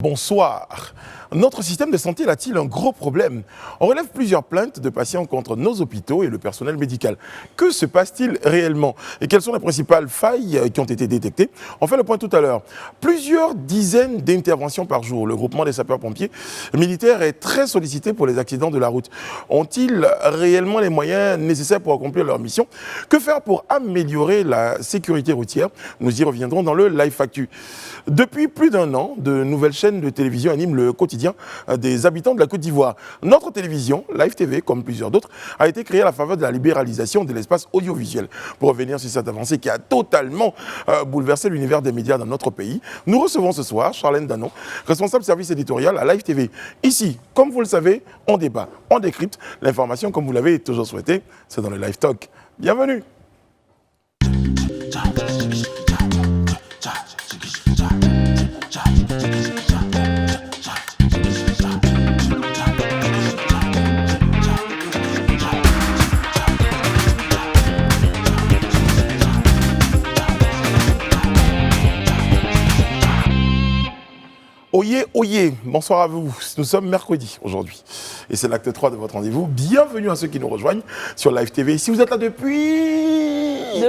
Bonsoir. Notre système de santé a-t-il un gros problème? On relève plusieurs plaintes de patients contre nos hôpitaux et le personnel médical. Que se passe-t-il réellement? Et quelles sont les principales failles qui ont été détectées? On fait le point tout à l'heure. Plusieurs dizaines d'interventions par jour. Le groupement des sapeurs-pompiers militaires est très sollicité pour les accidents de la route. Ont-ils réellement les moyens nécessaires pour accomplir leur mission? Que faire pour améliorer la sécurité routière? Nous y reviendrons dans le Live Actu. Depuis plus d'un an, de nouvelles chaînes de télévision animent le quotidien des habitants de la Côte d'Ivoire. Notre télévision, Live TV, comme plusieurs d'autres, a été créée à la faveur de la libéralisation de l'espace audiovisuel. Pour revenir sur cette avancée qui a totalement bouleversé l'univers des médias dans notre pays, nous recevons ce soir Charlène Danon, responsable service éditorial à Live TV. Ici, comme vous le savez, on débat, on décrypte l'information comme vous l'avez toujours souhaité. C'est dans le Live Talk. Bienvenue. Oyez, oyez, bonsoir à vous. Nous sommes mercredi aujourd'hui et c'est l'acte 3 de votre rendez-vous. Bienvenue à ceux qui nous rejoignent sur Live TV. Si vous êtes là depuis,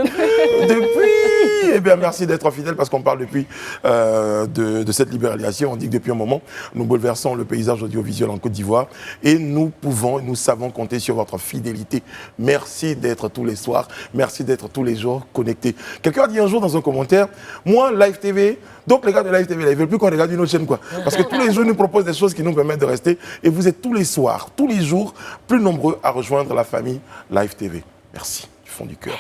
eh bien merci d'être fidèles parce qu'on parle depuis de cette libéralisation. On dit que depuis un moment, nous bouleversons le paysage audiovisuel en Côte d'Ivoire et nous pouvons, nous savons compter sur votre fidélité. Merci d'être tous les soirs, merci d'être tous les jours connectés. Quelqu'un a dit un jour dans un commentaire, moi Live TV, donc les gars de Live TV, ils ne veulent plus qu'on regarde une autre chaîne, quoi. Parce que tous les jours, ils nous proposent des choses qui nous permettent de rester. Et vous êtes tous les soirs, tous les jours, plus nombreux à rejoindre la famille Live TV. Merci du fond du cœur.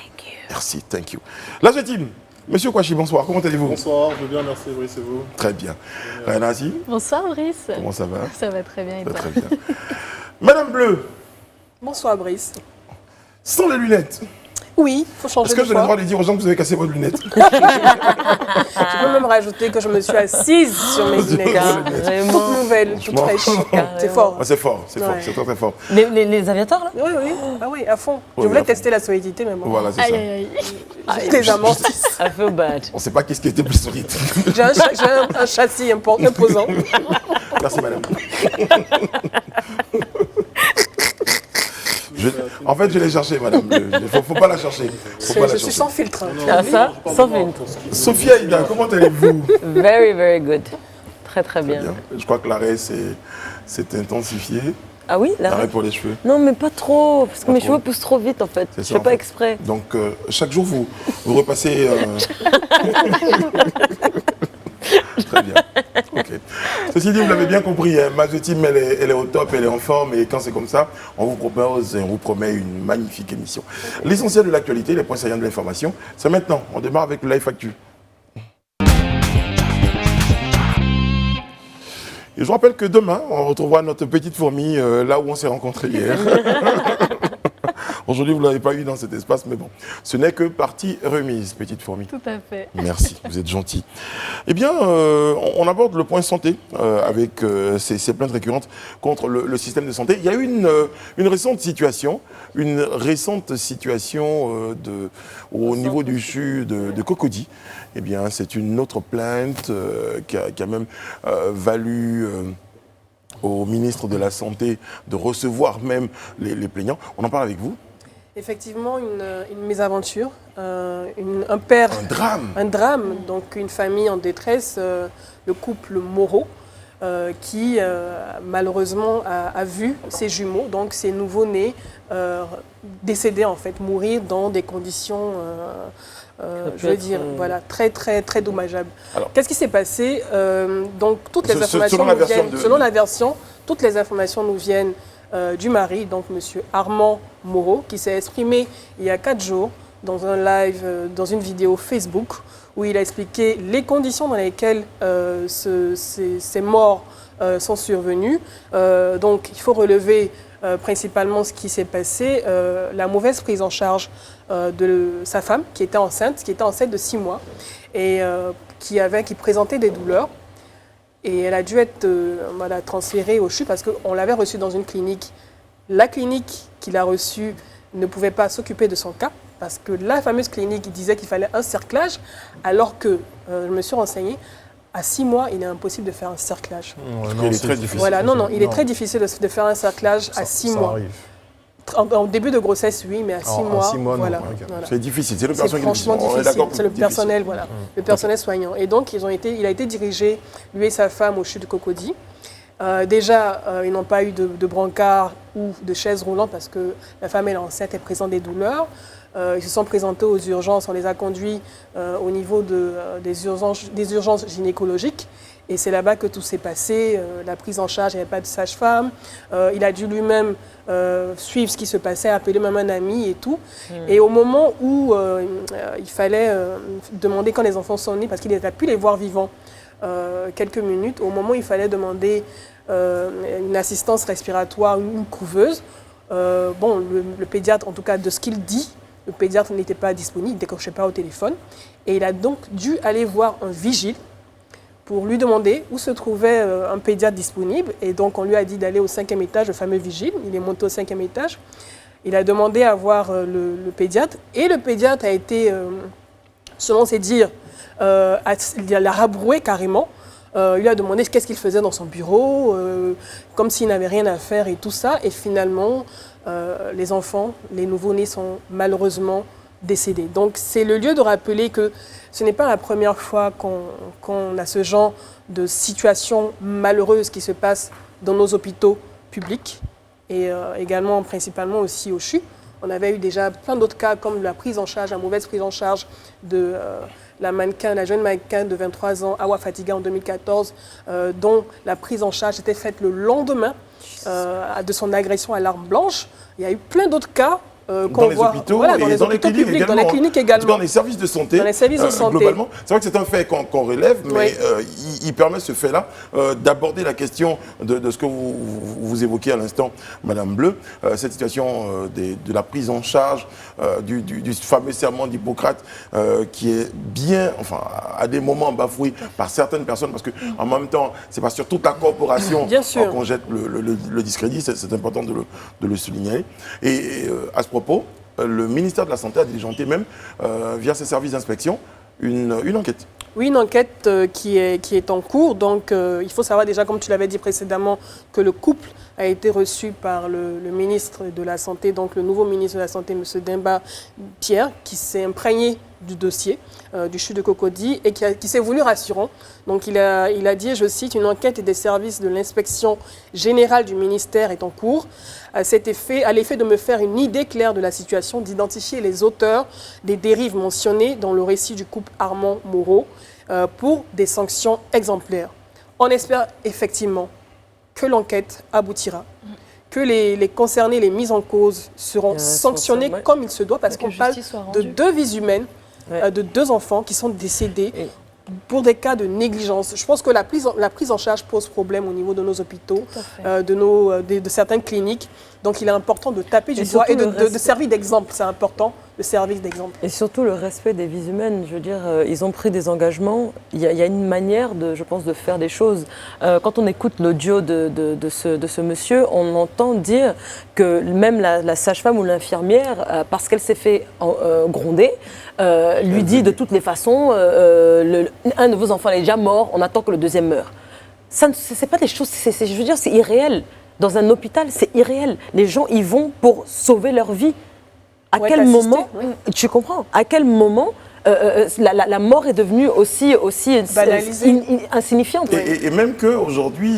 Merci, thank you. La team, Monsieur Kouachi, bonsoir, comment allez-vous? Bonsoir, je vais bien, merci Brice et vous? Très bien. Renati? Bonsoir Brice. Comment ça va? Ça va très bien et toi? Très bien. Madame Bleu? Bonsoir Brice. Sans les lunettes? Oui, il faut changer de Est-ce que j'ai le droit de dire aux gens que vous avez cassé votre lunette? Je peux même rajouter que je me suis assise sur mes lunettes. Toute nouvelle, toute fraîche. C'est fort. Ah, c'est fort, c'est fort, c'est très très fort. Les aviateurs là? Oui, oui, ah oui, à fond. Je voulais tester la solidité même. Voilà, c'est ça. J'ai des amortis. I feel bad. On ne sait pas qu'est-ce qui était plus solide. J'ai un châssis imposant. Merci madame. En fait, je l'ai cherché, madame. Il ne faut pas la chercher. Je suis sans filtre. Ah ça? Sans filtre. Sophia Ida, comment allez-vous? Very, very good. Très, très bien. Je crois que l'arrêt s'est intensifié. Ah oui? L'arrêt pour les cheveux. Non, mais pas trop, parce que mes cheveux poussent trop vite en fait. Je fais pas exprès. Donc, chaque jour, vous repassez... Très bien. Ok. Ceci dit, vous l'avez bien compris, hein, ma team, elle est au top, elle est en forme, et quand c'est comme ça, on vous propose et on vous promet une magnifique émission. L'essentiel de l'actualité, les points saillants de l'information, c'est maintenant. On démarre avec le Live Actu. Et je vous rappelle que demain, on retrouvera notre petite fourmi là où on s'est rencontrés hier. Aujourd'hui, vous ne l'avez pas eu dans cet espace, mais bon, ce n'est que partie remise, petite fourmi. Tout à fait. Merci, vous êtes gentil. Eh bien, on aborde le point santé avec ces plaintes récurrentes contre le système de santé. Il y a eu une récente situation au niveau du CHU de Cocody. Eh bien, c'est une autre plainte qui a même valu... au ministre de la Santé de recevoir même les plaignants. On en parle avec vous? Effectivement, une mésaventure, un père... Un drame. Un drame, donc une famille en détresse, le couple Moreau, qui malheureusement a vu ses jumeaux, donc ses nouveau-nés, décédés en fait, mourir dans des conditions... je veux dire, voilà, très, très, très dommageable. Qu'est-ce qui s'est passé? Donc, toutes les informations nous viennent, selon la version, toutes les informations nous viennent du mari, donc M. Armand Moreau, qui s'est exprimé il y a 4 jours dans un live, dans une vidéo Facebook, où il a expliqué les conditions dans lesquelles ces morts sont survenues. Donc, il faut relever principalement ce qui s'est passé, la mauvaise prise en charge de sa femme qui était enceinte de 6 mois et qui présentait des douleurs. Et elle a dû être transférée au CHU parce qu'on l'avait reçue dans une clinique. La clinique qu'il a reçue ne pouvait pas s'occuper de son cas parce que la fameuse clinique disait qu'il fallait un cerclage alors que, je me suis renseignée, à 6 mois, il est impossible de faire un cerclage. Il est très difficile. Voilà, il est très difficile de faire un cerclage à 6 mois. Arrive. En début de grossesse, oui, mais à 6 mois, à 6 mois, voilà. non. Okay. Voilà. C'est difficile, c'est le personnel franchement difficile, c'est le personnel, voilà, le personnel soignant. Et donc, il a été dirigé, lui et sa femme, au CHU de Cocody. Déjà, ils n'ont pas eu de brancard ou de chaise roulante parce que la femme est enceinte et présente des douleurs. Ils se sont présentés aux urgences, on les a conduits au niveau des urgences gynécologiques. Et c'est là-bas que tout s'est passé, la prise en charge, il n'y avait pas de sage-femme. Il a dû lui-même suivre ce qui se passait, appeler même un ami et tout. Et au moment où il fallait demander quand les enfants sont nés, parce qu'il n'a pu les voir vivants quelques minutes, au moment où il fallait demander une assistance respiratoire, une couveuse, le pédiatre, en tout cas de ce qu'il dit, le pédiatre n'était pas disponible, il ne décrochait pas au téléphone. Et il a donc dû aller voir un vigile pour lui demander où se trouvait un pédiatre disponible. Et donc, on lui a dit d'aller au 5e étage, le fameux vigile. Il est monté au 5e étage. Il a demandé à voir le pédiatre. Et le pédiatre a été, selon ses dires, il l'a rabroué carrément. Il lui a demandé qu'est-ce qu'il faisait dans son bureau, comme s'il n'avait rien à faire et tout ça. Et finalement, les enfants, les nouveau-nés sont malheureusement décédés. Donc, c'est le lieu de rappeler que ce n'est pas la première fois qu'on a ce genre de situation malheureuse qui se passe dans nos hôpitaux publics et également principalement aussi au CHU. On avait eu déjà plein d'autres cas comme la prise en charge, la mauvaise prise en charge de la jeune mannequin de 23 ans, Awa Fatiga en 2014, dont la prise en charge était faite le lendemain de son agression à l'arme blanche. Il y a eu plein d'autres cas dans les hôpitaux, voilà, dans et les dans hôpitaux les cliniques publics, également. dans les cliniques également. Dans les services de santé, dans les services de santé. Globalement. C'est vrai que c'est un fait qu'on relève, mais il permet ce fait-là d'aborder la question de ce que vous évoquiez à l'instant, Madame Bleu, cette situation de la prise en charge du fameux serment d'Hippocrate qui est bien, enfin, à des moments bafoué par certaines personnes, parce qu'en même temps, c'est pas sur toute la corporation qu'on jette le discrédit, c'est important de le souligner. Et à ce propos, le ministère de la Santé a diligenté même, via ses services d'inspection, une enquête. Oui, une enquête qui est en cours. Donc, il faut savoir déjà, comme tu l'avais dit précédemment, que le couple a été reçu par le ministre de la Santé, donc le nouveau ministre de la Santé, M. Demba Pierre, qui s'est imprégné du dossier du CHU de Cocody et qui s'est voulu rassurant. Donc, il a dit, je cite, « Une enquête des services de l'inspection générale du ministère est en cours. À l'effet de me faire une idée claire de la situation, d'identifier les auteurs des dérives mentionnées dans le récit du couple Armand-Moreau pour des sanctions exemplaires. » On espère effectivement que l'enquête aboutira, que les concernés, les mises en cause seront sanctionnés comme il se doit, parce qu'on parle de 2 vies humaines, de 2 enfants qui sont décédés pour des cas de négligence. Je pense que la prise en charge pose problème au niveau de nos hôpitaux, de certaines cliniques. Donc, il est important de taper du doigt et de servir d'exemple. C'est important, le service d'exemple. Et surtout le respect des vies humaines. Je veux dire, ils ont pris des engagements. Il y a une manière, je pense, de faire des choses. Quand on écoute l'audio de ce monsieur, on entend dire que même la sage-femme ou l'infirmière, parce qu'elle s'est fait gronder, lui dit de toutes les façons, un de vos enfants est déjà mort, on attend que le deuxième meure. Ça, c'est pas des choses, je veux dire, c'est irréel. Dans un hôpital, c'est irréel. Les gens y vont pour sauver leur vie. À quel moment, tu comprends? À quel moment la mort est devenue aussi insignifiante. Et même qu'aujourd'hui,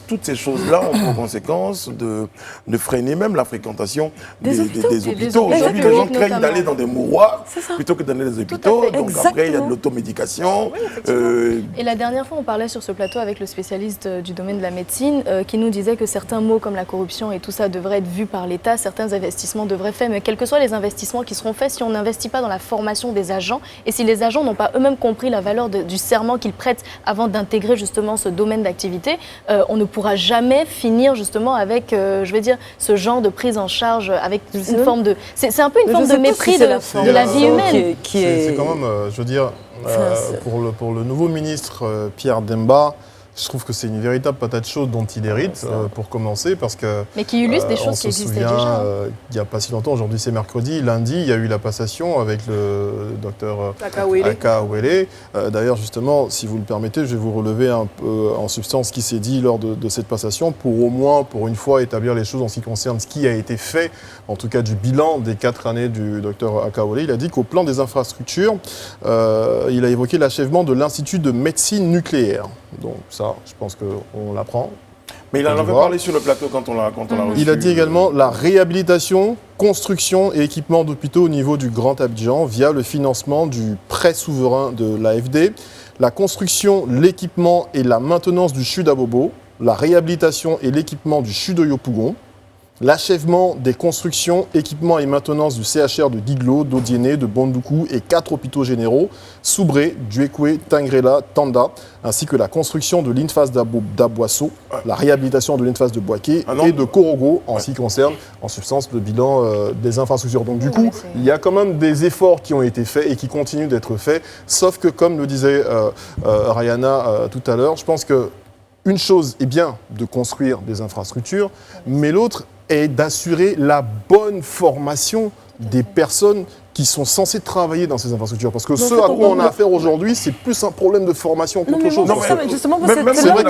toutes ces choses-là ont pour conséquence de freiner même la fréquentation des hôpitaux. Aujourd'hui, les gens craignent d'aller dans des mouroirs plutôt que d'aller dans des hôpitaux. Donc après, il y a de l'automédication. Et la dernière fois, on parlait sur ce plateau avec le spécialiste du domaine de la médecine qui nous disait que certains mots comme la corruption et tout ça devraient être vus par l'État, certains investissements devraient être faits, mais quels que soient les investissements qui seront faits, si on n'investit pas dans la formation des agents, et si les agents n'ont pas eux-mêmes compris la valeur du serment qu'ils prêtent avant d'intégrer justement ce domaine d'activité, on ne pourra jamais finir justement avec, je vais dire, ce genre de prise en charge avec une forme de... C'est un peu une forme de mépris de la vie humaine. C'est quand même, je veux dire, pour le nouveau ministre Pierre Demba, Je trouve que c'est une véritable patate chaude dont il hérite, pour commencer, parce que... Mais qui illustre des choses qui existaient déjà. Il n'y a pas si longtemps, aujourd'hui c'est mercredi, lundi, il y a eu la passation avec le docteur Akawele. D'ailleurs, justement, si vous le permettez, je vais vous relever un peu en substance ce qui s'est dit lors de cette passation, pour au moins, pour une fois, établir les choses en ce qui concerne ce qui a été fait, en tout cas du bilan des 4 années du docteur Akawele. Il a dit qu'au plan des infrastructures, il a évoqué l'achèvement de l'Institut de médecine nucléaire. Donc ça, je pense qu'on l'apprend. Mais il en avait parlé sur le plateau quand on l'a reçu. Il a dit également la réhabilitation, construction et équipement d'hôpitaux au niveau du Grand Abidjan via le financement du prêt souverain de l'AFD, la construction, l'équipement et la maintenance du CHU d'Abobo, la réhabilitation et l'équipement du CHU de Yopougon, l'achèvement des constructions, équipements et maintenance du CHR de Guiglo, d'Odiéné, de Bondoukou et 4 hôpitaux généraux, Soubré, Duekwe, Tangrela, Tanda, ainsi que la construction de l'INFAS d'Aboisseau, la réhabilitation de l'INFAS de Boaké et de Korogo, en ce qui concerne, en substance, le bilan des infrastructures. Donc du coup, il y a quand même des efforts qui ont été faits et qui continuent d'être faits, sauf que, comme le disait Rayana tout à l'heure, je pense que une chose est bien de construire des infrastructures, mais l'autre est d'assurer la bonne formation des personnes qui sont censées travailler dans ces infrastructures. Parce que ce à quoi on a affaire aujourd'hui, c'est plus un problème de formation qu'autre chose. C'est vrai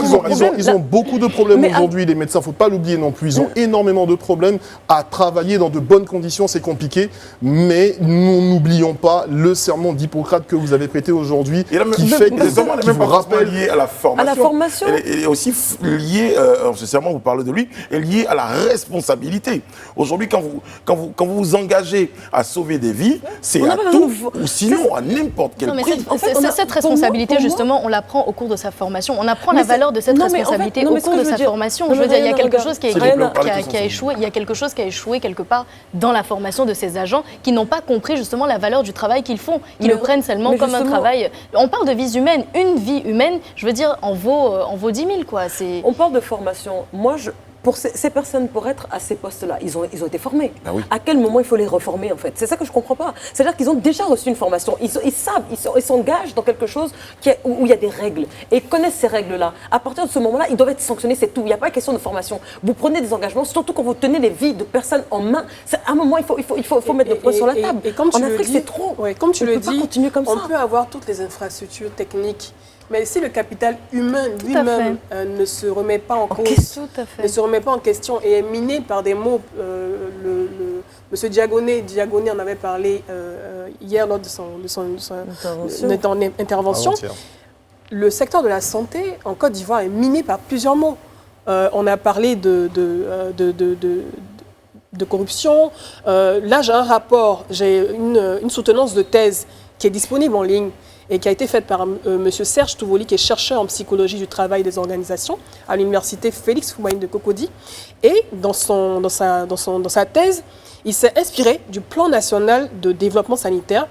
qu'ils ont beaucoup de problèmes aujourd'hui, les médecins, il ne faut pas l'oublier non plus. Ils ont énormément de problèmes à travailler dans de bonnes conditions, c'est compliqué. Mais nous n'oublions pas le serment d'Hippocrate que vous avez prêté aujourd'hui, qui fait que qui vous rappelle lié à la formation. Elle est aussi liée, ce serment, vous parlez de lui, est lié à la responsabilité. Aujourd'hui, quand vous vous engagez à sauver des vies, c'est à tout ou sinon à n'importe quel prix. Cette responsabilité, justement, on l'apprend au cours de sa formation. On apprend la valeur de cette responsabilité au cours de sa formation. Je veux dire, il y a quelque chose qui a échoué. Il y a quelque chose qui a échoué quelque part dans la formation de ces agents qui n'ont pas compris justement la valeur du travail qu'ils font. Ils le prennent seulement comme un travail. On parle de vies humaines. Une vie humaine, je veux dire, en vaut 10 000, quoi. On parle de formation. Moi, pour ces personnes, pour être à ces postes-là, ils ont été formés. Ah oui. À quel moment il faut les reformer, en fait? C'est ça que je ne comprends pas. C'est-à-dire qu'ils ont déjà reçu une formation. Ils savent, ils s'engagent dans quelque chose où il y a des règles. Et ils connaissent ces règles-là. À partir de ce moment-là, ils doivent être sanctionnés, c'est tout. Il n'y a pas question de formation. Vous prenez des engagements, surtout quand vous tenez les vies de personnes en main. À un moment, il faut mettre le poing sur la table. Et comme tu en Afrique, c'est trop. Ouais, comme tu le dis, on peut avoir toutes les infrastructures techniques. Mais si le capital humain lui-même ne se remet pas en cause, ne se remet pas en question et est miné par des mots, M. Diagoné en avait parlé hier lors de son intervention. Le secteur de la santé en Côte d'Ivoire est miné par plusieurs mots. On a parlé de corruption. Là, j'ai un rapport, j'ai une soutenance de thèse qui est disponible en ligne et qui a été faite par M. Serge Touvoli, qui est chercheur en psychologie du travail et des organisations à l'université Félix Houphouët de Cocody. Et dans sa thèse, il s'est inspiré du plan national de développement sanitaire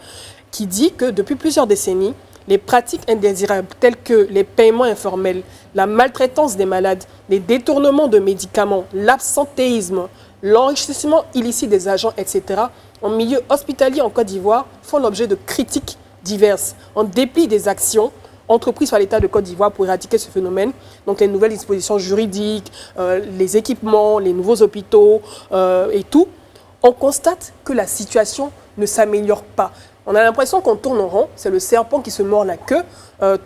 qui dit que depuis plusieurs décennies, les pratiques indésirables telles que les paiements informels, la maltraitance des malades, les détournements de médicaments, l'absentéisme, l'enrichissement illicite des agents, etc., en milieu hospitalier en Côte d'Ivoire, font l'objet de critiques diverses, en dépit des actions entreprises par l'État de Côte d'Ivoire pour éradiquer ce phénomène. Donc les nouvelles dispositions juridiques, les équipements, les nouveaux hôpitaux et tout, on constate que la situation ne s'améliore pas. On a l'impression qu'on tourne en rond, c'est le serpent qui se mord la queue,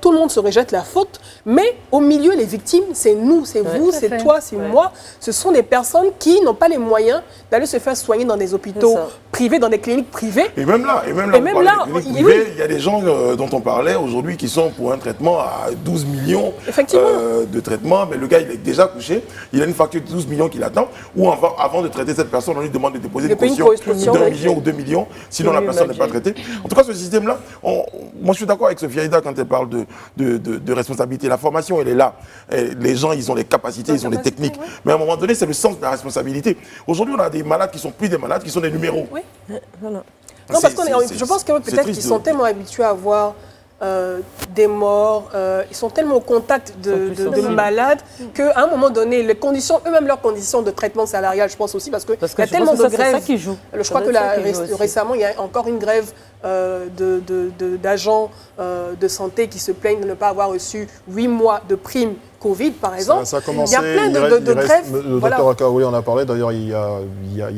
tout le monde se rejette la faute, mais au milieu, les victimes, c'est nous, c'est vous, c'est toi, c'est moi. Ce sont des personnes qui n'ont pas les moyens d'aller se faire soigner dans des hôpitaux privés, dans des cliniques privées. Et même là, il y a des gens dont on parlait aujourd'hui qui sont pour un traitement à 12 millions de traitements, mais le gars, il est déjà couché, il a une facture de 12 millions qui l'attend, ou avant de traiter cette personne, on lui demande de déposer une caution d'1 million ou 2 millions, sinon la personne n'est pas traitée. En tout cas, ce système-là, moi je suis d'accord avec Sophie Aïda quand elle parle de responsabilité. La formation, elle est là. Les gens, ils ont les capacités, ils ont les techniques. Oui. Mais à un moment donné, c'est le sens de la responsabilité. Aujourd'hui, on a des malades qui sont plus des malades, qui sont des numéros. Oui, voilà. Non, parce que je pense que peut-être qu'ils sont tellement habitués à voir des morts, ils sont tellement au contact de malades qu'à un moment donné, les conditions, eux-mêmes leurs conditions de traitement salarial, je pense aussi, parce qu'il y a tellement de grèves. C'est ça qui joue. Je crois que récemment, il y a encore une grève d'agents de santé qui se plaignent de ne pas avoir reçu 8 mois de primes Covid, par exemple. Ça a commencé, il y a plein de il reste- greffes. Le Voilà. docteur Akaoui en a parlé, d'ailleurs il y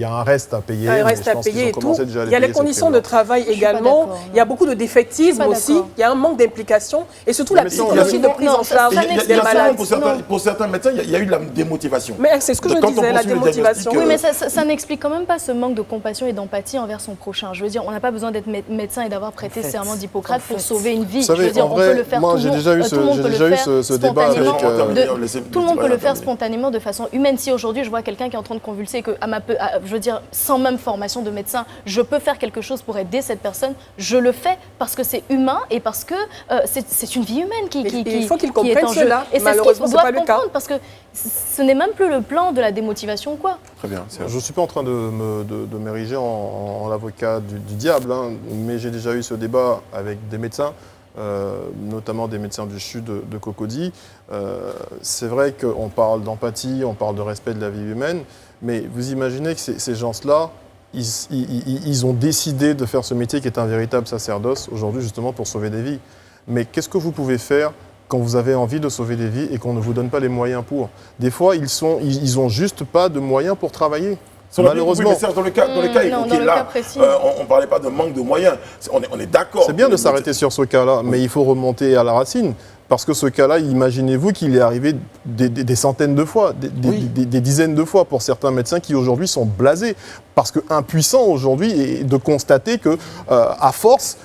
a un reste à payer. Il mais reste je à pense qu'ils payer ont et tout. commencé déjà à Il y a les payer, conditions cette de prime-là. travail suis pas également. d'accord, Il y a beaucoup de défaitisme Je suis pas aussi. d'accord. Il y a un manque d'implication et surtout Mais l'absence il y a aussi de souvent- prise non, en ça- charge ça Il y a- il y a des souvent, malades. pour certains médecins, il y a eu de la démotivation. Mais c'est ce que je Quand on disais, la poursuit le démotivation. diagnostic, Oui, mais ça n'explique quand même pas ce manque de compassion et d'empathie envers son prochain. Je veux dire, on n'a pas besoin d'être médecin et d'avoir prêté En fait, serment d'Hippocrate en pour fait. sauver une vie. Vous savez, je veux dire, en on vrai, peut le faire moi, tout j'ai le déjà eu monde- ce- tout le monde j'ai peut déjà le eu faire ce débat avec, spontanément. De- Tout le monde peut le faire spontanément de façon humaine. Si aujourd'hui je vois quelqu'un qui est en train de convulser et que, je veux dire, sans même formation de médecin, je peux faire quelque chose pour aider cette personne, je le fais parce que c'est humain et parce que c'est une vie humaine qui il faut qu'ils qui est comprennent en jeu. cela. Et c'est ce Malheureusement, qu'ils c'est pas doivent le cas. comprendre parce que ce n'est même plus le plan de la démotivation ou quoi. Très bien. c'est- Je ne suis pas en train de m'ériger en l'avocat du diable, hein, mais j'ai déjà eu ce débat avec des médecins, notamment des médecins du CHU de Cocody. C'est vrai qu'on parle d'empathie, on parle de respect de la vie humaine, mais vous imaginez que ces gens-là, ils ont décidé de faire ce métier qui est un véritable sacerdoce aujourd'hui justement pour sauver des vies. Mais qu'est-ce que vous pouvez faire quand vous avez envie de sauver des vies et qu'on ne vous donne pas les moyens pour? Des fois, ils ont juste pas de moyens pour travailler. Malheureusement. Oui, mais Serge, dans le cas Non, évoqué dans le là, cas précis. on ne parlait pas de manque de moyens. On est d'accord. C'est bien de s'arrêter sur ce cas-là, mais il faut remonter à la racine. Parce que ce cas-là, imaginez-vous qu'il est arrivé des centaines de fois, des dizaines de fois pour certains médecins qui aujourd'hui sont blasés. Parce qu'impuissants aujourd'hui, et de constater que, à force,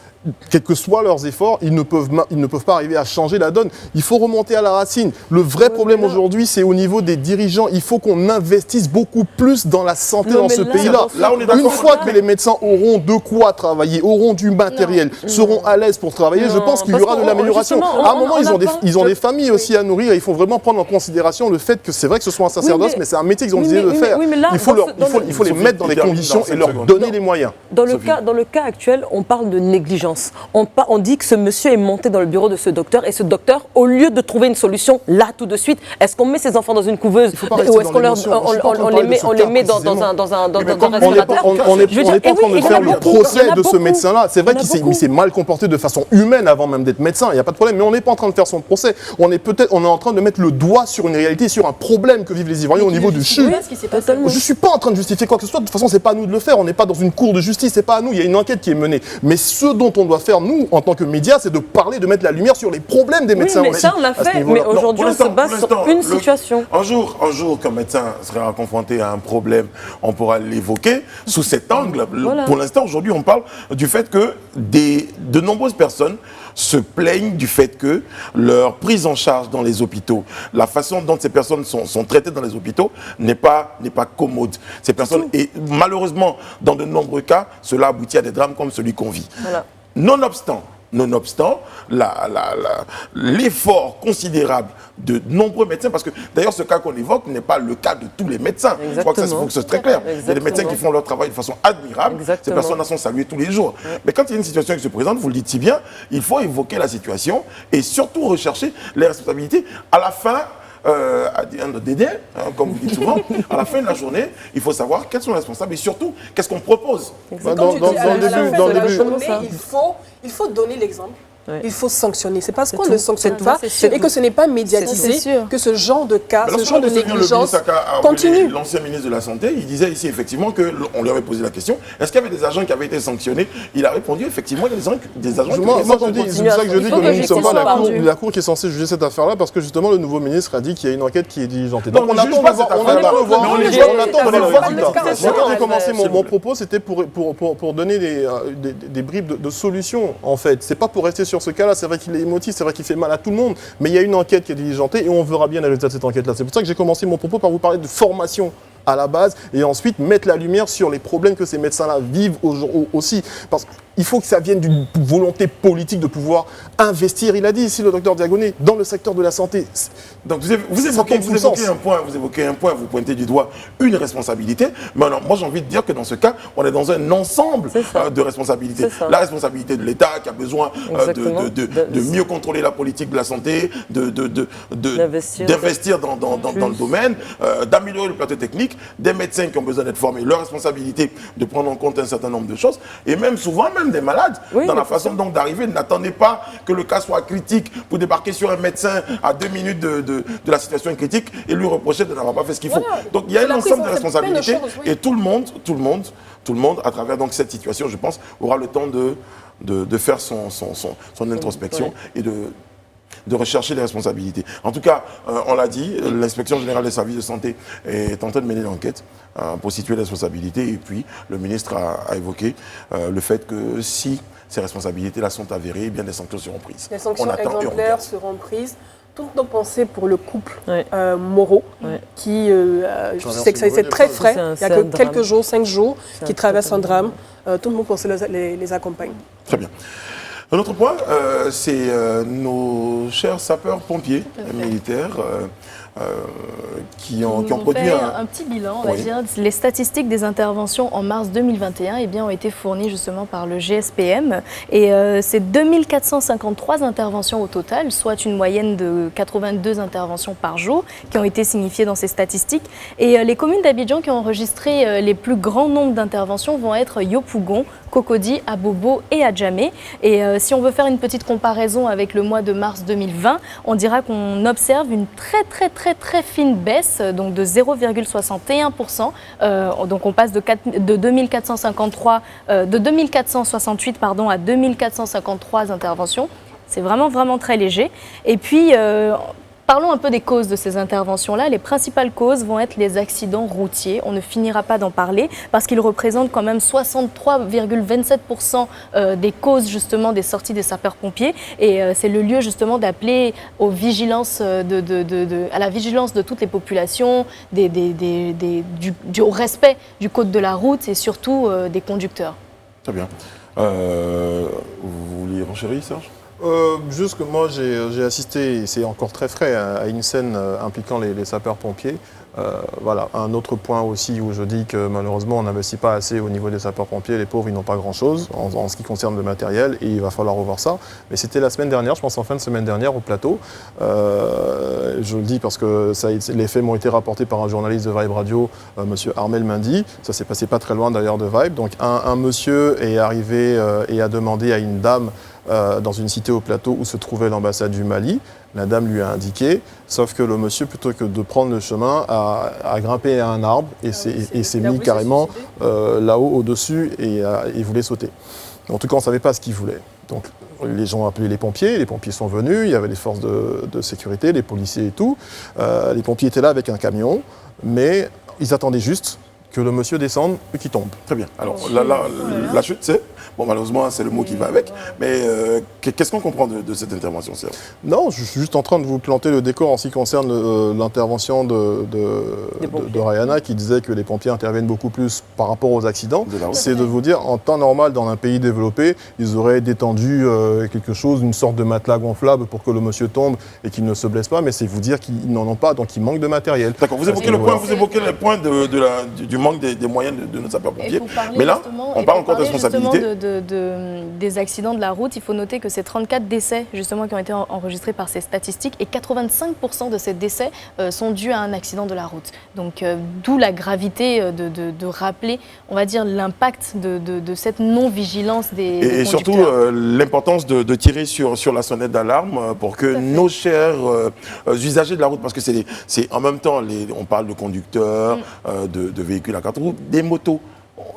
quels que soient leurs efforts, ils ne peuvent pas arriver à changer la donne. Il faut remonter à la racine. Le vrai problème aujourd'hui, c'est au niveau des dirigeants. Il faut qu'on investisse beaucoup plus dans la santé Non, dans mais ce là, pays-là. là, on est d'accord. Une fois que les médecins auront de quoi travailler, auront du matériel, seront à l'aise pour travailler, je Non, pense qu'il y parce aura de qu'on- l'amélioration. justement, À un on- moment, on ils n'a ont pas- ils ont des familles aussi à nourrir. Il faut vraiment prendre en considération le fait que c'est vrai que ce soit un sacerdoce, mais- mais c'est un métier qu'ils ont oui, décidé de mais- faire. oui, mais là, Il faut dans ce- il faut les Sophie, mettre dans les termine conditions dans et 5 leur secondes. donner les moyens. Dans le Sophie. cas actuel, on parle de négligence. On dit que ce monsieur est monté dans le bureau de ce docteur et ce docteur, au lieu de trouver une solution là tout de suite, est-ce qu'on met ses enfants dans une couveuse faut pas rester ou est-ce dans qu'on l'émotion. Je suis pas en train de on parler les de met, ce on cas les met dans un Mais comme- respirateur? On n'est Je veux pas en dire, train eh oui, de il y en faire a le beaucoup, il y procès en a de ce beaucoup. médecin-là. C'est vrai Il y en a qu'il beaucoup. s'est mal comporté de façon humaine avant même d'être médecin, il n'y a pas de problème, mais on n'est pas en train de faire son procès. On est en train de mettre le doigt sur une réalité, sur un problème que vivent les Ivoiriens au niveau du CHU. Oui, ce qui s'est passé. Totalement. Je ne suis pas en train de justifier quoi que ce soit. De toute façon, c'est pas à nous de le faire. On n'est pas dans une cour de justice. C'est pas à nous. Il y a une enquête qui est menée. Mais ce dont on doit faire, nous, en tant que médias, c'est de parler, de mettre la lumière sur les problèmes des Oui, médecins mais aussi. ça, on l'a à ce fait. niveau-là. Mais aujourd'hui, pour on se l'instant, base pour sur l'instant, une situation. Un jour, qu'un médecin sera confronté à un problème, on pourra l'évoquer sous cet angle. Voilà. Pour l'instant, aujourd'hui, on parle du fait que de nombreuses personnes se plaignent du fait que leur prise en charge dans les hôpitaux, la façon dont ces personnes sont traitées dans les hôpitaux n'est pas commode. Ces personnes, et malheureusement, dans de nombreux cas, cela aboutit à des drames comme celui qu'on vit. Voilà. Nonobstant, l'effort considérable de nombreux médecins, parce que d'ailleurs ce cas qu'on évoque n'est pas le cas de tous les médecins. Je crois que ça, il faut que ce soit très clair. Il y a des Exactement. médecins qui font leur travail de façon admirable. Exactement. Ces personnes-là sont saluées tous les jours. Mais quand il y a une situation qui se présente, vous le dites si bien, il faut évoquer la situation et surtout rechercher les responsabilités. À la fin, Dédé, comme vous dites souvent, à la fin de la journée, il faut savoir quels sont les responsables et surtout, qu'est-ce qu'on propose. Dans Comme tu le dis, à la début, fin dans de le la début. journée, Ça. il faut donner l'exemple. Ouais. Il faut sanctionner. C'est parce qu'on tout. ne sanctionne C'est pas tout. C'est et que ce n'est pas C'est médiatisé sûr. que ce genre de cas, Mais ce lorsque genre de le négligence ministre a continue. l'ancien ministre de la Santé, il disait ici effectivement qu'on lui avait posé la question, est-ce qu'il y avait des agents qui avaient été sanctionnés? Il a répondu effectivement qu'il y a des agents qui Moi, ont été je sanctionnés. dis, c'est pour ça que je dis Il que faut nous que ne sommes pas justice soit la cour qui est censée juger cette affaire-là parce que justement le nouveau ministre a dit qu'il y a une enquête qui est diligentée. Non, Donc on on ne juge attend pas de voir, cette on affaire-là. attend de voir, Mais on on les juge. attend de voir On le les voir juge. plus tard. C'est Moi, quand j'ai ça. commencé S'il vous mon plaît. propos, c'était pour donner des bribes de solutions en fait. C'est pas pour rester sur ce cas-là. C'est vrai qu'il est émotif, c'est vrai qu'il fait mal à tout le monde, mais il y a une enquête qui est diligentée et on verra bien les résultats de cette enquête-là. C'est pour ça que j'ai commencé mon propos par vous parler de formation à la base et ensuite mettre la lumière sur les problèmes que ces médecins-là vivent aussi. Parce qu'il faut que ça vienne d'une volonté politique de pouvoir investir, il a dit ici le docteur Diagoné, dans le secteur de la santé. Donc vous Ça évoquez tombe sous le sens. un point, vous pointez du doigt une responsabilité. Mais alors, moi j'ai envie de dire que dans ce cas, on est dans un ensemble C'est ça. de responsabilités. C'est ça. La responsabilité de l'État qui a besoin Exactement. de mieux contrôler la politique de la santé, d'investir dans le domaine, d'améliorer le plateau technique, des médecins qui ont besoin d'être formés, leur responsabilité de prendre en compte un certain nombre de choses, et même souvent, système des malades Oui, dans la mais façon donc d'arriver. N'attendez pas que le cas soit critique pour débarquer sur un médecin à 2 minutes de la situation critique et lui reprocher de n'avoir pas fait ce qu'il faut. Voilà. Donc il y a C'est un la ensemble de prise en- c'est plein de responsabilités choses, oui. et tout le monde, à travers donc cette situation, je pense, aura le temps de faire son introspection et de rechercher les responsabilités. En tout cas, on l'a dit, l'inspection générale des services de santé est en train de mener l'enquête pour situer les responsabilités. Et puis, le ministre a évoqué le fait que si ces responsabilités-là sont avérées, eh bien des sanctions seront prises. Les sanctions On attend et on exemplaires regarde. seront prises. Toutes nos pensées pour le couple Ouais. Moreau, Ouais. qui, je sais que c'est très frais, C'est un il n'y a que drame. quelques jours, 5 jours, C'est qui un traversent un très drame. Tout le monde pensée les accompagne. Très bien. Un autre point, c'est nos chers sapeurs-pompiers militaires qui ont Nous produit fait un petit bilan, on va Oui. dire. Les statistiques des interventions en mars 2021 eh bien, ont été fournies justement par le GSPM. Et c'est 2453 interventions au total, soit une moyenne de 82 interventions par jour qui ont été signifiées dans ces statistiques. Et les communes d'Abidjan qui ont enregistré les plus grands nombres d'interventions vont être Yopougon, Cocody, Abobo et Adjamé. Et si on veut faire une petite comparaison avec le mois de mars 2020, on dira qu'on observe une très fine baisse, donc de 0,61%. Donc on passe de 2468 à 2453 interventions. C'est vraiment très léger. Et puis, parlons un peu des causes de ces interventions-là. Les principales causes vont être les accidents routiers. On ne finira pas d'en parler parce qu'ils représentent quand même 63,27% des causes justement des sorties des sapeurs-pompiers. Et c'est le lieu justement d'appeler aux vigilances à la vigilance de toutes les populations, au respect du code de la route et surtout des conducteurs. Très bien. Vous vouliez renchérir, Serge? Juste que moi j'ai assisté, et c'est encore très frais, à une scène impliquant les sapeurs-pompiers. Voilà, un autre point aussi où je dis que malheureusement on n'investit pas assez au niveau des sapeurs-pompiers, les pauvres ils n'ont pas grand-chose en ce qui concerne le matériel et il va falloir revoir ça. Mais c'était la semaine dernière, je pense en fin de semaine dernière au plateau. Je le dis parce que les faits m'ont été rapportés par un journaliste de Vibe Radio, monsieur Armel Mendy. Ça s'est passé pas très loin d'ailleurs de Vibe. Donc un monsieur est arrivé et a demandé à une dame dans une cité au plateau où se trouvait l'ambassade du Mali. La dame lui a indiqué, sauf que le monsieur, plutôt que de prendre le chemin, a grimpé à un arbre et s'est mis carrément là-haut au-dessus et voulait sauter. En tout cas, on ne savait pas ce qu'il voulait. Donc les gens ont appelé les pompiers sont venus, il y avait les forces de sécurité, les policiers et tout. Les pompiers étaient là avec un camion, mais ils attendaient juste que le monsieur descende et qu'il tombe. Très bien. Alors la chute, c'est... Bon, malheureusement, c'est le mot qui va avec. Mais qu'est-ce qu'on comprend de cette intervention, Serge? Non, je suis juste en train de vous planter le décor en ce qui concerne l'intervention de Rihanna qui disait que les pompiers interviennent beaucoup plus par rapport aux accidents. C'est de vous dire, en temps normal, dans un pays développé, ils auraient détendu quelque chose, une sorte de matelas gonflable pour que le monsieur tombe et qu'il ne se blesse pas, mais c'est vous dire qu'ils n'en ont pas, donc il manque de matériel. D'accord, vous évoquez le point du manque des moyens de nos sapeurs-pompiers. Mais là, on parle encore de responsabilité. Des accidents de la route, il faut noter que c'est 34 décès justement qui ont été enregistrés par ces statistiques et 85% de ces décès sont dus à un accident de la route. Donc d'où la gravité de rappeler, on va dire, l'impact de cette non-vigilance des conducteurs. Et surtout l'importance de tirer sur la sonnette d'alarme pour que nos chers usagers de la route, parce que c'est en même temps, on parle de conducteurs, de véhicules à 4 roues, des motos.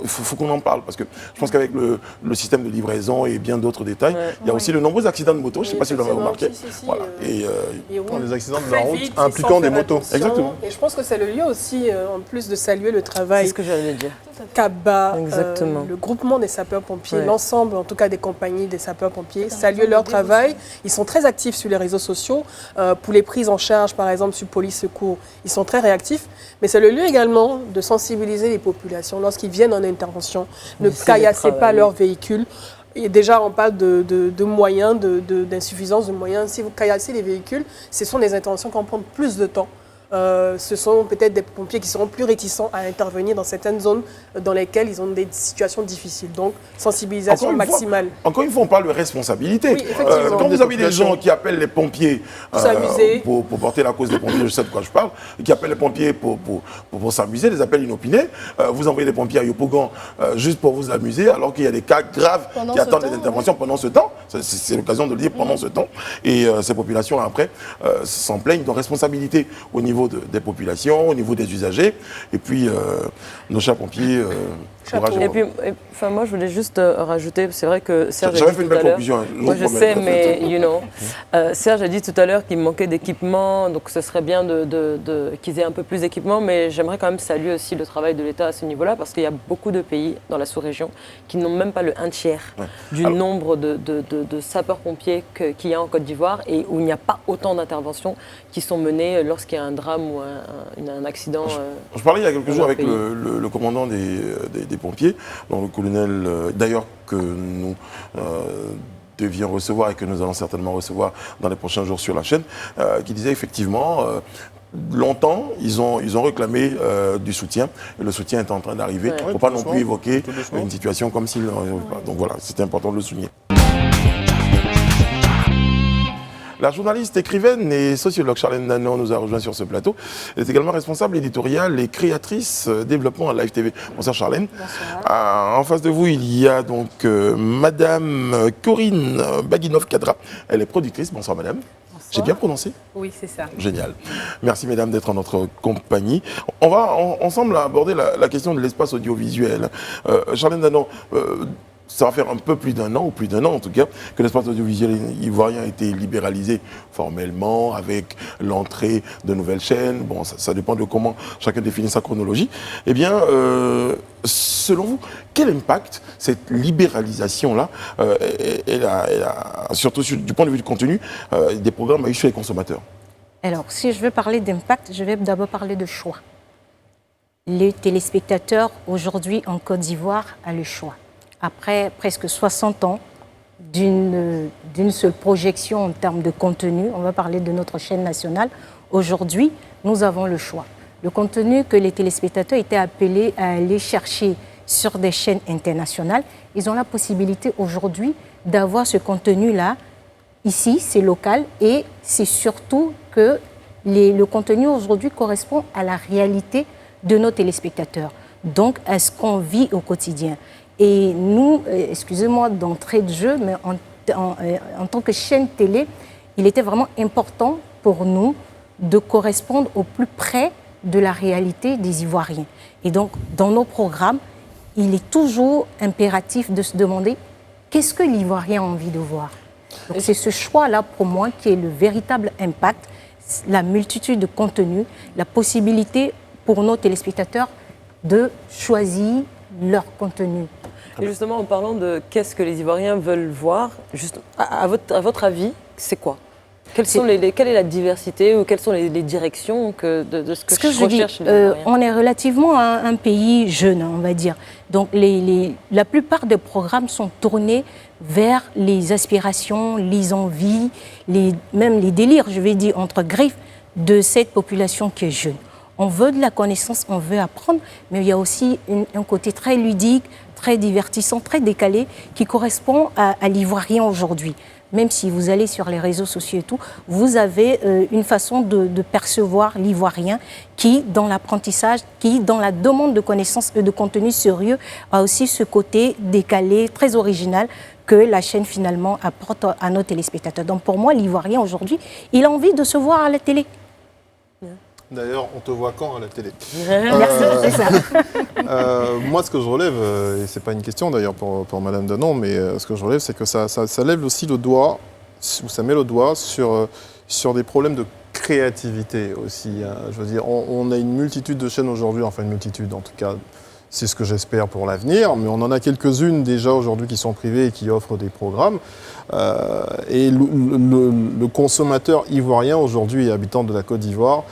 Il faut qu'on en parle parce que je pense qu'avec le système de livraison et bien d'autres détails, il y a aussi de nombreux accidents de moto. Je ne sais pas si vous l'avez remarqué. Voilà. Les accidents de la route impliquant des motos. Exactement. Et je pense que c'est le lieu aussi, en plus de saluer le travail. C'est ce que j'allais dire. CABA, Exactement. le groupement des sapeurs-pompiers, Ouais. l'ensemble en tout cas des compagnies des sapeurs-pompiers, saluer leur travail. Ils sont très actifs sur les réseaux sociaux pour les prises en charge, par exemple sur Police Secours. Ils sont très réactifs, mais c'est le lieu également de sensibiliser les populations lorsqu'ils viennent en intervention. Ne D'essayer de caillassez pas travailler. leur véhicule. Et déjà, on parle de moyens, d'insuffisance de moyens. Si vous caillassez les véhicules, ce sont des interventions qui vont prendre plus de temps ce sont peut-être des pompiers qui seront plus réticents à intervenir dans certaines zones dans lesquelles ils ont des situations difficiles. Donc, sensibilisation maximale. Encore une fois, on parle de responsabilité. Oui, effectivement. Quand vous avez des gens qui appellent les pompiers pour porter la cause des pompiers, je sais de quoi je parle, qui appellent les pompiers pour s'amuser, des appels inopinés, vous envoyez des pompiers à Yopougon juste pour vous amuser, alors qu'il y a des cas graves qui attendent des interventions pendant ce temps. C'est l'occasion de le dire, pendant ce temps. Et ces populations, après, s'en plaignent. Donc, responsabilité au niveau des populations, au niveau des usagers, et puis nos chers pompiers, courage. Et puis, moi, je voulais juste rajouter, c'est vrai que Serge J'avais a fait dit une tout belle à l'heure. conclusion. Moi, je sais, mais Serge a dit tout à l'heure qu'il manquait d'équipement, donc ce serait bien qu'ils aient un peu plus d'équipement, mais j'aimerais quand même saluer aussi le travail de l'État à ce niveau-là, parce qu'il y a beaucoup de pays dans la sous-région qui n'ont même pas le 1/3 du nombre de sapeurs-pompiers qu'il y a en Côte d'Ivoire, et où il n'y a pas autant d'interventions qui sont menées lorsqu'il y a un drame ou un accident. Je parlais il y a quelques jours avec le commandant des pompiers, dont le colonel, d'ailleurs, que nous devions recevoir et que nous allons certainement recevoir dans les prochains jours sur la chaîne, qui disait effectivement, longtemps, ils ont réclamé du soutien, et le soutien est en train d'arriver. Il ne faut pas non plus évoquer une situation comme s'il n'en avait pas. Donc voilà, c'était important de le souligner. La journaliste, écrivaine et sociologue Charlène Danon nous a rejoint sur ce plateau. Elle est également responsable éditoriale et créatrice développement à Live TV. Bonsoir Charlène. Bonsoir. En face de vous, il y a donc Madame Corinne Baguinov-Kadra. Elle est productrice. Bonsoir Madame. Bonsoir. J'ai bien prononcé? Oui, c'est ça. Génial. Merci mesdames d'être en notre compagnie. On va ensemble aborder la question de l'espace audiovisuel. Charlène Danon, ça va faire un peu plus d'un an, ou plus d'un an en tout cas, que l'espace audiovisuel ivoirien a été libéralisé formellement avec l'entrée de nouvelles chaînes. Bon, ça dépend de comment chacun définit sa chronologie. Eh bien, selon vous, quel impact cette libéralisation-là, surtout du point de vue du contenu, des programmes a eu sur les consommateurs? Alors, si je veux parler d'impact, je vais d'abord parler de choix. Les téléspectateurs, aujourd'hui, en Côte d'Ivoire, ont le choix. Après presque 60 ans d'une seule projection en termes de contenu, on va parler de notre chaîne nationale, aujourd'hui, nous avons le choix. Le contenu que les téléspectateurs étaient appelés à aller chercher sur des chaînes internationales, ils ont la possibilité aujourd'hui d'avoir ce contenu-là. Ici, c'est local, et c'est surtout que le contenu aujourd'hui correspond à la réalité de nos téléspectateurs, donc à ce qu'on vit au quotidien. Et nous, excusez-moi d'entrée de jeu, mais en tant que chaîne télé, il était vraiment important pour nous de correspondre au plus près de la réalité des Ivoiriens. Et donc, dans nos programmes, il est toujours impératif de se demander qu'est-ce que l'Ivoirien a envie de voir. Donc, c'est ce choix-là, pour moi, qui est le véritable impact, la multitude de contenus, la possibilité pour nos téléspectateurs de choisir leur contenu. Et justement, en parlant de qu'est-ce que les Ivoiriens veulent voir, juste, à votre avis, c'est quoi? Quelle est la diversité, ou quelles sont les directions de ce que je recherche? On est relativement un pays jeune, on va dire. Donc la plupart des programmes sont tournés vers les aspirations, les envies, même les délires, je vais dire, entre griffes, de cette population qui est jeune. On veut de la connaissance, on veut apprendre, mais il y a aussi un côté très ludique, très divertissant, très décalé, qui correspond à l'Ivoirien aujourd'hui. Même si vous allez sur les réseaux sociaux et tout, vous avez une façon de percevoir l'Ivoirien qui, dans l'apprentissage, qui, dans la demande de connaissances et de contenu sérieux, a aussi ce côté décalé, très original, que la chaîne finalement apporte à nos téléspectateurs. Donc pour moi, l'Ivoirien aujourd'hui, il a envie de se voir à la télé. D'ailleurs, on te voit quand à la télé? Merci, c'est ça. Moi, ce que je relève, et ce n'est pas une question d'ailleurs pour Madame Danon, mais ce que je relève, c'est que ça lève aussi le doigt, ou ça met le doigt sur des problèmes de créativité aussi. Je veux dire, on a une multitude de chaînes aujourd'hui, enfin une multitude en tout cas, c'est ce que j'espère pour l'avenir, mais on en a quelques-unes déjà aujourd'hui qui sont privées et qui offrent des programmes. Et le consommateur ivoirien aujourd'hui et habitant de la Côte d'Ivoire,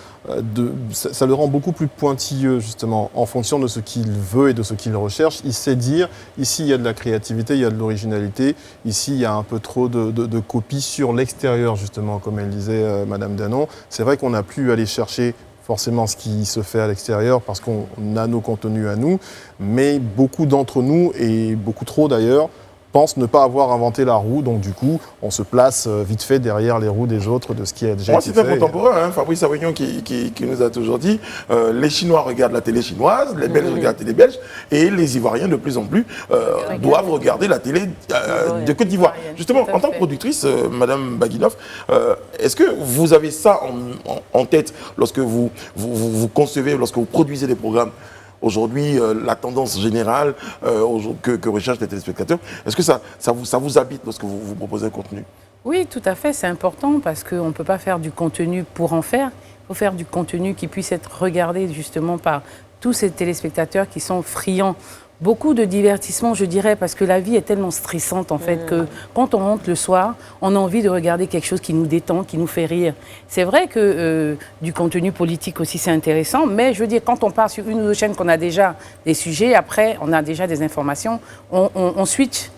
ça le rend beaucoup plus pointilleux justement en fonction de ce qu'il veut et de ce qu'il recherche. Il sait dire, ici il y a de la créativité, il y a de l'originalité, ici il y a un peu trop de copies sur l'extérieur justement, comme elle disait Madame Danon. C'est vrai qu'on a pu aller chercher forcément ce qui se fait à l'extérieur parce qu'on a nos contenus à nous, mais beaucoup d'entre nous, et beaucoup trop d'ailleurs, pensent ne pas avoir inventé la roue, donc du coup, on se place vite fait derrière les roues des autres de ce qui a déjà Moi, été c'est fait. un contemporain, hein, Fabrice Avignon qui nous a toujours dit les Chinois regardent la télé chinoise, les Belges regardent la télé belge, et les Ivoiriens, de plus en plus, doivent regarder la télé de Côte d'Ivoire. Justement, en tant que productrice, Madame Baguinov, est-ce que vous avez ça en tête lorsque vous concevez, lorsque vous produisez des programmes? Aujourd'hui, la tendance générale que recherchent les téléspectateurs, est-ce que ça vous habite lorsque vous proposez un contenu? Oui, tout à fait, c'est important parce qu'on ne peut pas faire du contenu pour en faire. Il faut faire du contenu qui puisse être regardé justement par tous ces téléspectateurs qui sont friands. Beaucoup de divertissement, je dirais, parce que la vie est tellement stressante en fait que quand on rentre le soir, on a envie de regarder quelque chose qui nous détend, qui nous fait rire. C'est vrai que du contenu politique aussi c'est intéressant, mais je veux dire, quand on part sur une ou deux chaînes qu'on a déjà des sujets, après on a déjà des informations, on switch,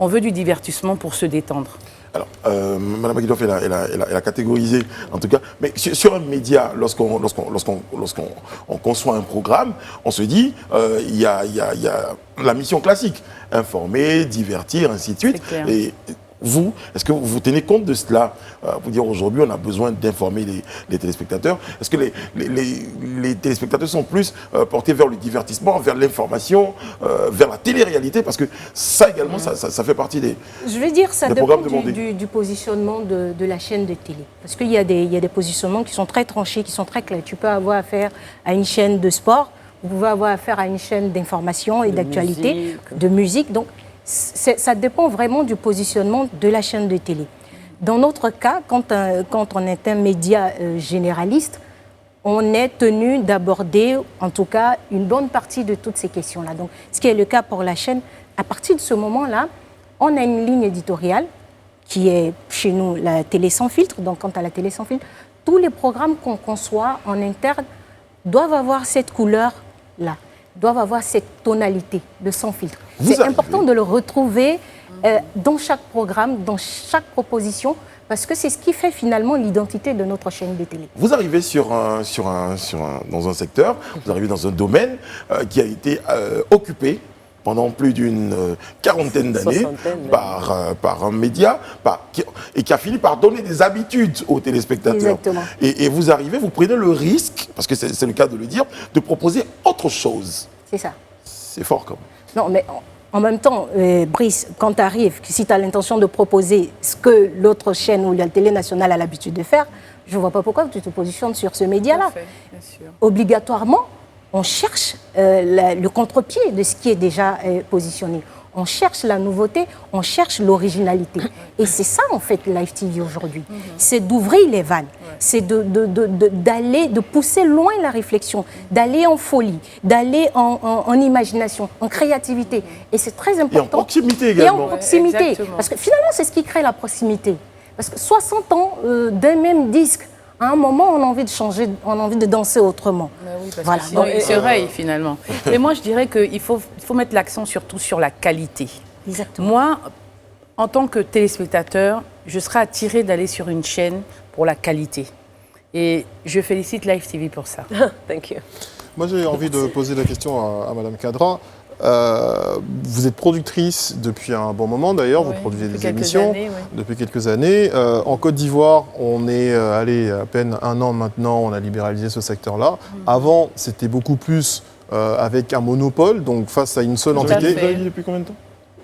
on veut du divertissement pour se détendre. Alors, Mme Baguinov, elle a catégorisé, en tout cas, mais sur un média, lorsqu'on conçoit un programme, on se dit, il y a la mission classique, informer, divertir, ainsi de suite. Et vous, est-ce que vous tenez compte de cela? Pour dire aujourd'hui, on a besoin d'informer les téléspectateurs. Est-ce que les téléspectateurs sont plus portés vers le divertissement, vers l'information, vers la télé-réalité? Parce que ça également, ça fait partie des Je veux dire, ça dépend programmes demandés. du positionnement de la chaîne de télé. Parce qu'il y a des positionnements qui sont très tranchés, qui sont très clairs. Tu peux avoir affaire à une chaîne de sport, vous pouvez avoir affaire à une chaîne d'information et d'actualité, de musique. Donc, ça dépend vraiment du positionnement de la chaîne de télé. Dans notre cas, quand on est un média généraliste, on est tenu d'aborder, en tout cas, une bonne partie de toutes ces questions-là. Donc, ce qui est le cas pour la chaîne, à partir de ce moment-là, on a une ligne éditoriale qui est chez nous la télé sans filtre. Donc, quant à la télé sans filtre, tous les programmes qu'on conçoit en interne doivent avoir cette couleur-là, doivent avoir cette tonalité de sans filtre. C'est important de le retrouver dans chaque programme, dans chaque proposition, parce que c'est ce qui fait finalement l'identité de notre chaîne de télé. Vous arrivez dans un secteur, vous arrivez dans un domaine qui a été occupé pendant plus d'une quarantaine d'années par un média et qui a fini par donner des habitudes aux téléspectateurs. Exactement. Et vous arrivez, vous prenez le risque, parce que c'est le cas de le dire, de proposer autre chose. C'est ça. C'est fort quand même. Non, mais en même temps, Brice, quand tu arrives, si tu as l'intention de proposer ce que l'autre chaîne ou la télé nationale a l'habitude de faire, je ne vois pas pourquoi tu te positionnes sur ce média-là. Obligatoirement, on cherche le contre-pied de ce qui est déjà positionné. On cherche la nouveauté, on cherche l'originalité. Et c'est ça, en fait, Live TV aujourd'hui. C'est d'ouvrir les vannes, c'est de pousser loin la réflexion, d'aller en folie, d'aller en imagination, en créativité. Et c'est très important. Et en proximité également. Et en proximité. Parce que finalement, c'est ce qui crée la proximité. Parce que 60 ans d'un même disque, à un moment, on a envie de changer, on a envie de danser autrement. Oui, parce que sinon, il se raye finalement. Mais moi, je dirais qu'il faut mettre l'accent surtout sur la qualité. Exactement. Moi, en tant que téléspectateur, je serais attirée d'aller sur une chaîne pour la qualité. Et je félicite Live TV pour ça. Thank you. Moi, j'ai envie de poser la question à Madame Kadra. Vous êtes productrice depuis un bon moment d'ailleurs, vous produisez des émissions depuis quelques années. En Côte d'Ivoire, on est allé à peine un an maintenant, on a libéralisé ce secteur-là. Avant, c'était beaucoup plus avec un monopole, donc face à une seule entité. Vous avez dit depuis combien de temps?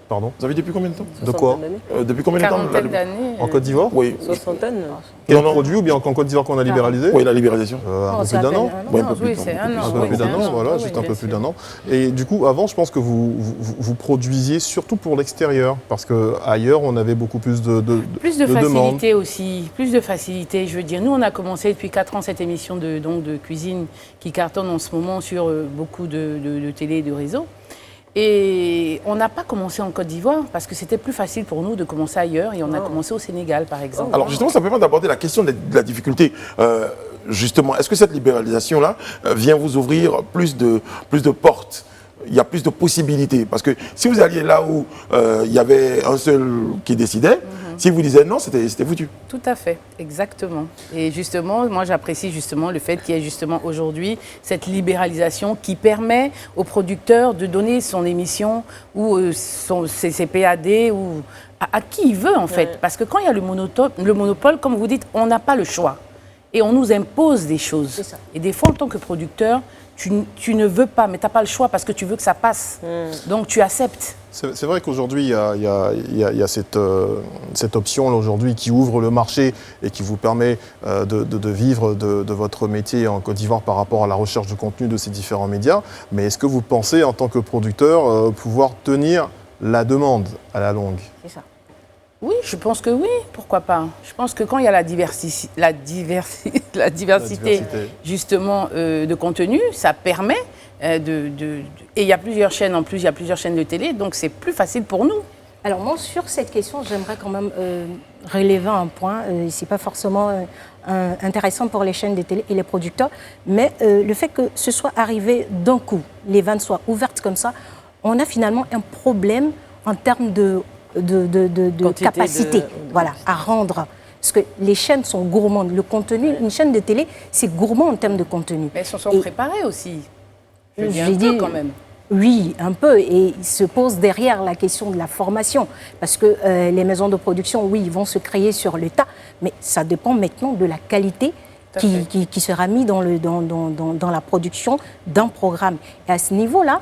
Pardon. Vous avez dit depuis combien de temps? De quoi? Depuis combien de temps? Quarantaine d'années. En Côte d'Ivoire? Oui. Soixantaine. Quel produit ou bien en Côte d'Ivoire qu'on a libéralisé? Oui, la libéralisation. Un peu plus d'un an. Oui, un peu plus c'est un an. Un peu plus d'un an, voilà, juste un peu plus d'un an. Et du coup, avant, je pense que vous produisiez surtout pour l'extérieur, parce qu'ailleurs, on avait beaucoup plus de plus de demandes. facilité aussi, plus de facilité. Je veux dire, nous, on a commencé depuis 4 ans cette émission de cuisine qui cartonne en ce moment sur beaucoup de télé et de réseaux. Et on n'a pas commencé en Côte d'Ivoire parce que c'était plus facile pour nous de commencer ailleurs et on a commencé au Sénégal, par exemple. Alors justement, ça permet d'aborder la question de la difficulté. Justement, est-ce que cette libéralisation-là vient vous ouvrir plus de portes? Il y a plus de possibilités. Parce que si vous alliez là où il y avait un seul qui décidait, S'ils vous disaient non, c'était foutu. Tout à fait, exactement. Et justement, moi j'apprécie justement le fait qu'il y ait justement aujourd'hui cette libéralisation qui permet au producteur de donner son émission ou ses PAD ou à qui il veut en fait. Parce que quand il y a le monopole, comme vous dites, on n'a pas le choix. Et on nous impose des choses. Et des fois, en tant que producteur, tu ne veux pas, mais tu n'as pas le choix parce que tu veux que ça passe. Donc tu acceptes. C'est vrai qu'aujourd'hui, il y a cette option aujourd'hui qui ouvre le marché et qui vous permet de vivre de votre métier en Côte d'Ivoire par rapport à la recherche de contenu de ces différents médias. Mais est-ce que vous pensez, en tant que producteur, pouvoir tenir la demande à la longue? C'est ça. Oui, je pense que oui, pourquoi pas. Je pense que quand il y a la diversité justement de contenu, ça permet et il y a plusieurs chaînes en plus, il y a plusieurs chaînes de télé, donc c'est plus facile pour nous. Alors moi, sur cette question, j'aimerais quand même relever un point. Ce n'est pas forcément intéressant pour les chaînes de télé et les producteurs, mais le fait que ce soit arrivé d'un coup, les vannes soient ouvertes comme ça, on a finalement un problème en termes de capacité voilà, à rendre. Parce que les chaînes sont gourmandes. Le contenu, une chaîne de télé, c'est gourmand en termes de contenu. Mais elles se sont préparées aussi. J'ai dit quand même. Oui, un peu. Et il se pose derrière la question de la formation. Parce que les maisons de production, oui, ils vont se créer sur le tas. Mais ça dépend maintenant de la qualité qui sera mise dans la production d'un programme. Et à ce niveau-là,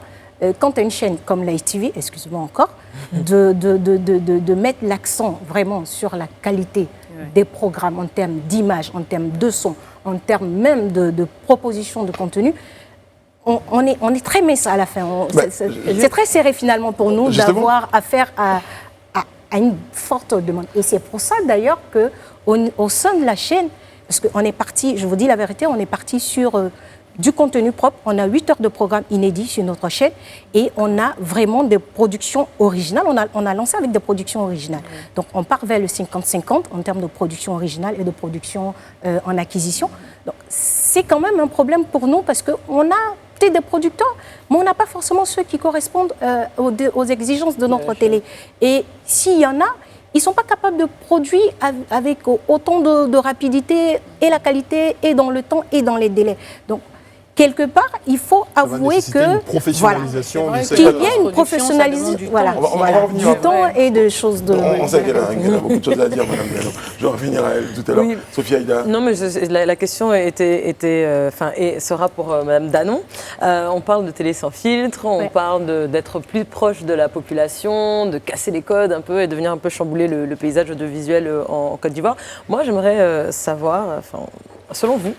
quand tu as une chaîne comme la STV, excuse-moi encore, de mettre l'accent vraiment sur la qualité des programmes en termes d'image, en termes de son, en termes même de proposition de contenu, on est très mince à la fin. C'est très serré finalement pour nous d'avoir affaire à une forte demande. Et c'est pour ça d'ailleurs qu'au sein de la chaîne, parce qu'on est parti, je vous dis la vérité, on est parti sur du contenu propre. On a 8 heures de programme inédit sur notre chaîne et on a vraiment des productions originales. On a lancé avec des productions originales. Donc on part vers le 50-50 en termes de production originale et de production en acquisition. Donc c'est quand même un problème pour nous parce qu'on a peut-être des producteurs, mais on n'a pas forcément ceux qui correspondent aux exigences de notre télé. Et s'il y en a, ils ne sont pas capables de produire avec autant de rapidité et la qualité et dans le temps et dans les délais. Donc, quelque part, il faut avouer que une professionnalisation qu'il y ait une professionnalisation du temps et de choses de... On sait qu'elle a beaucoup de choses à dire, Madame Diallo. Je vais revenir à elle tout à l'heure. Oui. Sophie Aïda. Non, mais la question et sera pour Madame Danon. On parle de télé sans filtre, on parle d'être plus proche de la population, de casser les codes un peu et de venir un peu chambouler le paysage audiovisuel en Côte d'Ivoire. Moi, j'aimerais savoir, selon vous,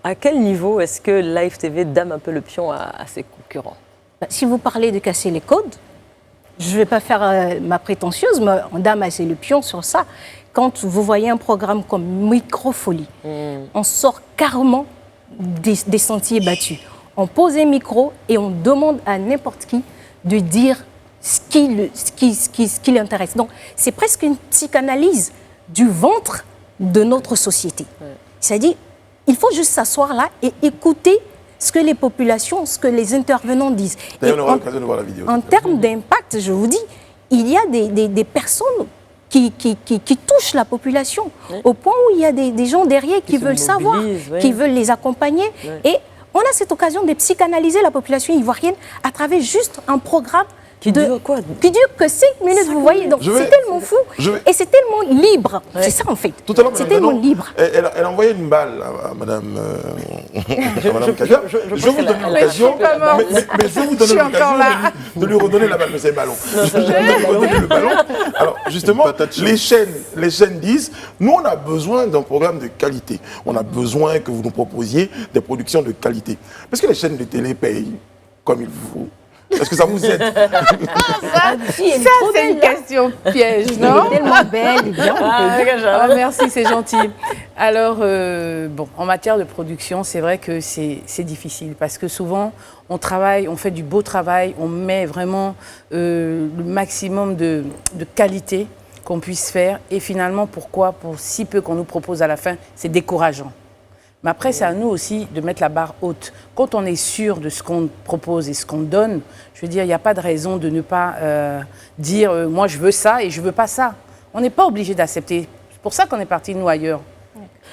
à quel niveau est-ce que Live TV dame un peu le pion à ses concurrents? Si vous parlez de casser les codes, je ne vais pas faire ma prétentieuse, mais on dame assez le pion sur ça. Quand vous voyez un programme comme Microfolie, on sort carrément des sentiers battus. On pose un micro et on demande à n'importe qui de dire ce qui l'intéresse. Donc, c'est presque une psychanalyse du ventre de notre société. C'est-à-dire, il faut juste s'asseoir là et écouter ce que les populations, ce que les intervenants disent. D'ailleurs, on aura l'occasion de voir la vidéo. En termes d'impact, je vous dis, il y a des personnes qui touchent la population, au point où il y a des gens derrière qui veulent savoir, qui veulent les accompagner. Et on a cette occasion de psychanalyser la population ivoirienne à travers juste un programme qui dure que 5 minutes, vous voyez. Donc c'est tellement fou et c'est tellement libre. C'est ça en fait. Tout à l'heure, c'est tellement libre. Elle a envoyé une balle à Madame Kadia. Je vais vous donner l'occasion, mais je vais vous donner l'occasion de lui redonner la balle, mais c'est le ballon. Je vais lui redonner le ballon. Alors justement, les chaînes disent, nous on a besoin d'un programme de qualité. On a besoin que vous nous proposiez des productions de qualité. Parce que les chaînes de télé payent comme il faut. Est-ce que ça vous aide? Ça c'est une question piège, non? Elle est tellement belle, bien. Merci, c'est gentil. Alors, en matière de production, c'est vrai que c'est difficile parce que souvent, on travaille, on fait du beau travail, on met vraiment le maximum de qualité qu'on puisse faire. Et finalement, pourquoi? Pour si peu qu'on nous propose à la fin, c'est décourageant. Mais après, c'est à nous aussi de mettre la barre haute. Quand on est sûr de ce qu'on propose et ce qu'on donne, je veux dire, il n'y a pas de raison de ne pas dire moi, je veux ça et je ne veux pas ça. On n'est pas obligé d'accepter. C'est pour ça qu'on est parti, nous, ailleurs.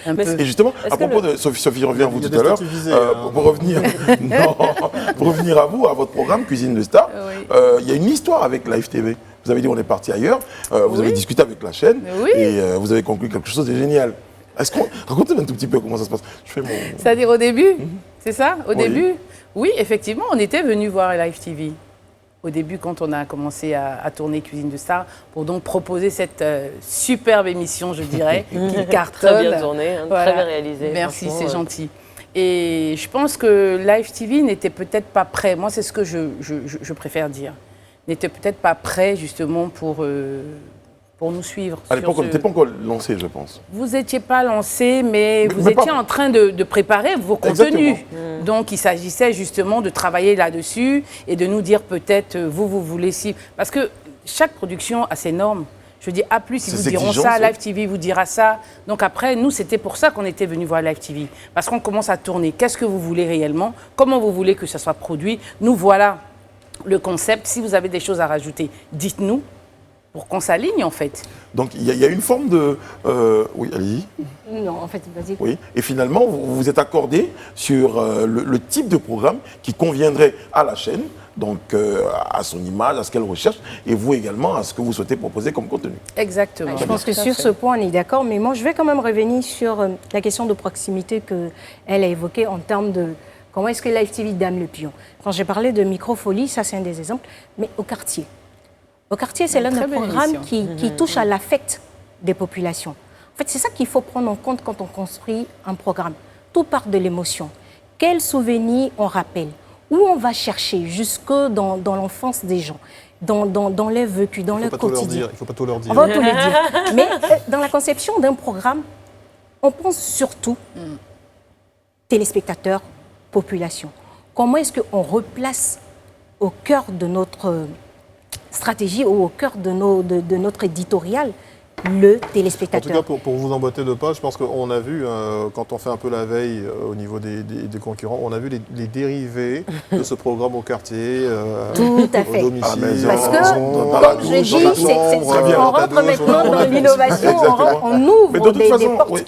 Un peu. Et justement, à propos de Sophie revient à vous tout à l'heure, pour revenir à vous, à votre programme Cuisine de Star, il y a une histoire avec Live TV. Vous avez dit on est parti ailleurs, vous avez discuté avec la chaîne et vous avez conclu quelque chose de génial. Racontez-moi un tout petit peu comment ça se passe. C'est-à-dire au début, c'est ça? Au début, oui, effectivement, on était venu voir Live TV. Au début, quand on a commencé à tourner Cuisine de Star, pour donc proposer cette superbe émission, je dirais, qui cartonne. Très bien tournée, très bien réalisée. Merci, c'est gentil. Et je pense que Live TV n'était peut-être pas prêt. Moi, c'est ce que je préfère dire. N'était peut-être pas prêt, justement, pour nous suivre. À l'époque, on n'était pas encore lancé, je pense. Vous n'étiez pas lancé, mais vous étiez en train de préparer vos contenus. Donc, il s'agissait justement de travailler là-dessus et de nous dire peut-être, vous voulez si... Parce que chaque production a ses normes. Je dis, A+, ils vous diront ça, Live TV vous dira ça. Donc après, nous, c'était pour ça qu'on était venus voir Live TV. Parce qu'on commence à tourner. Qu'est-ce que vous voulez réellement? Comment vous voulez que ça soit produit? Nous, voilà le concept. Si vous avez des choses à rajouter, dites-nous. Pour qu'on s'aligne, en fait. Donc, il y a une forme de... oui, allez-y. Non, en fait, vas-y. Oui, et finalement, vous vous êtes accordé sur le type de programme qui conviendrait à la chaîne, donc à son image, à ce qu'elle recherche, et vous également à ce que vous souhaitez proposer comme contenu. Exactement. Je pense que sur ce point, on est d'accord, mais moi, je vais quand même revenir sur la question de proximité qu'elle a évoquée en termes de comment est-ce que Live TV dame le pion. Quand j'ai parlé de Microfolie, ça c'est un des exemples, mais au quartier. Au quartier, c'est l'un des programmes qui touche à l'affect des populations. En fait, c'est ça qu'il faut prendre en compte quand on construit un programme. Tout part de l'émotion. Quels souvenirs on rappelle? Où on va chercher jusque dans l'enfance des gens, dans les vécus, dans le quotidien. Il ne faut pas tout leur dire. On va tout les dire. Mais dans la conception d'un programme, on pense surtout téléspectateurs, population. Comment est-ce qu'on replace au cœur de notre stratégie ou au cœur de notre éditorial le téléspectateur. En tout cas, pour vous emboîter de pas, je pense qu'on a vu, quand on fait un peu la veille au niveau des concurrents, on a vu les dérivés de ce programme au quartier, tout à fait. au domicile. Parce que, comme je dis, on rentre maintenant dans l'innovation, on ouvre des portes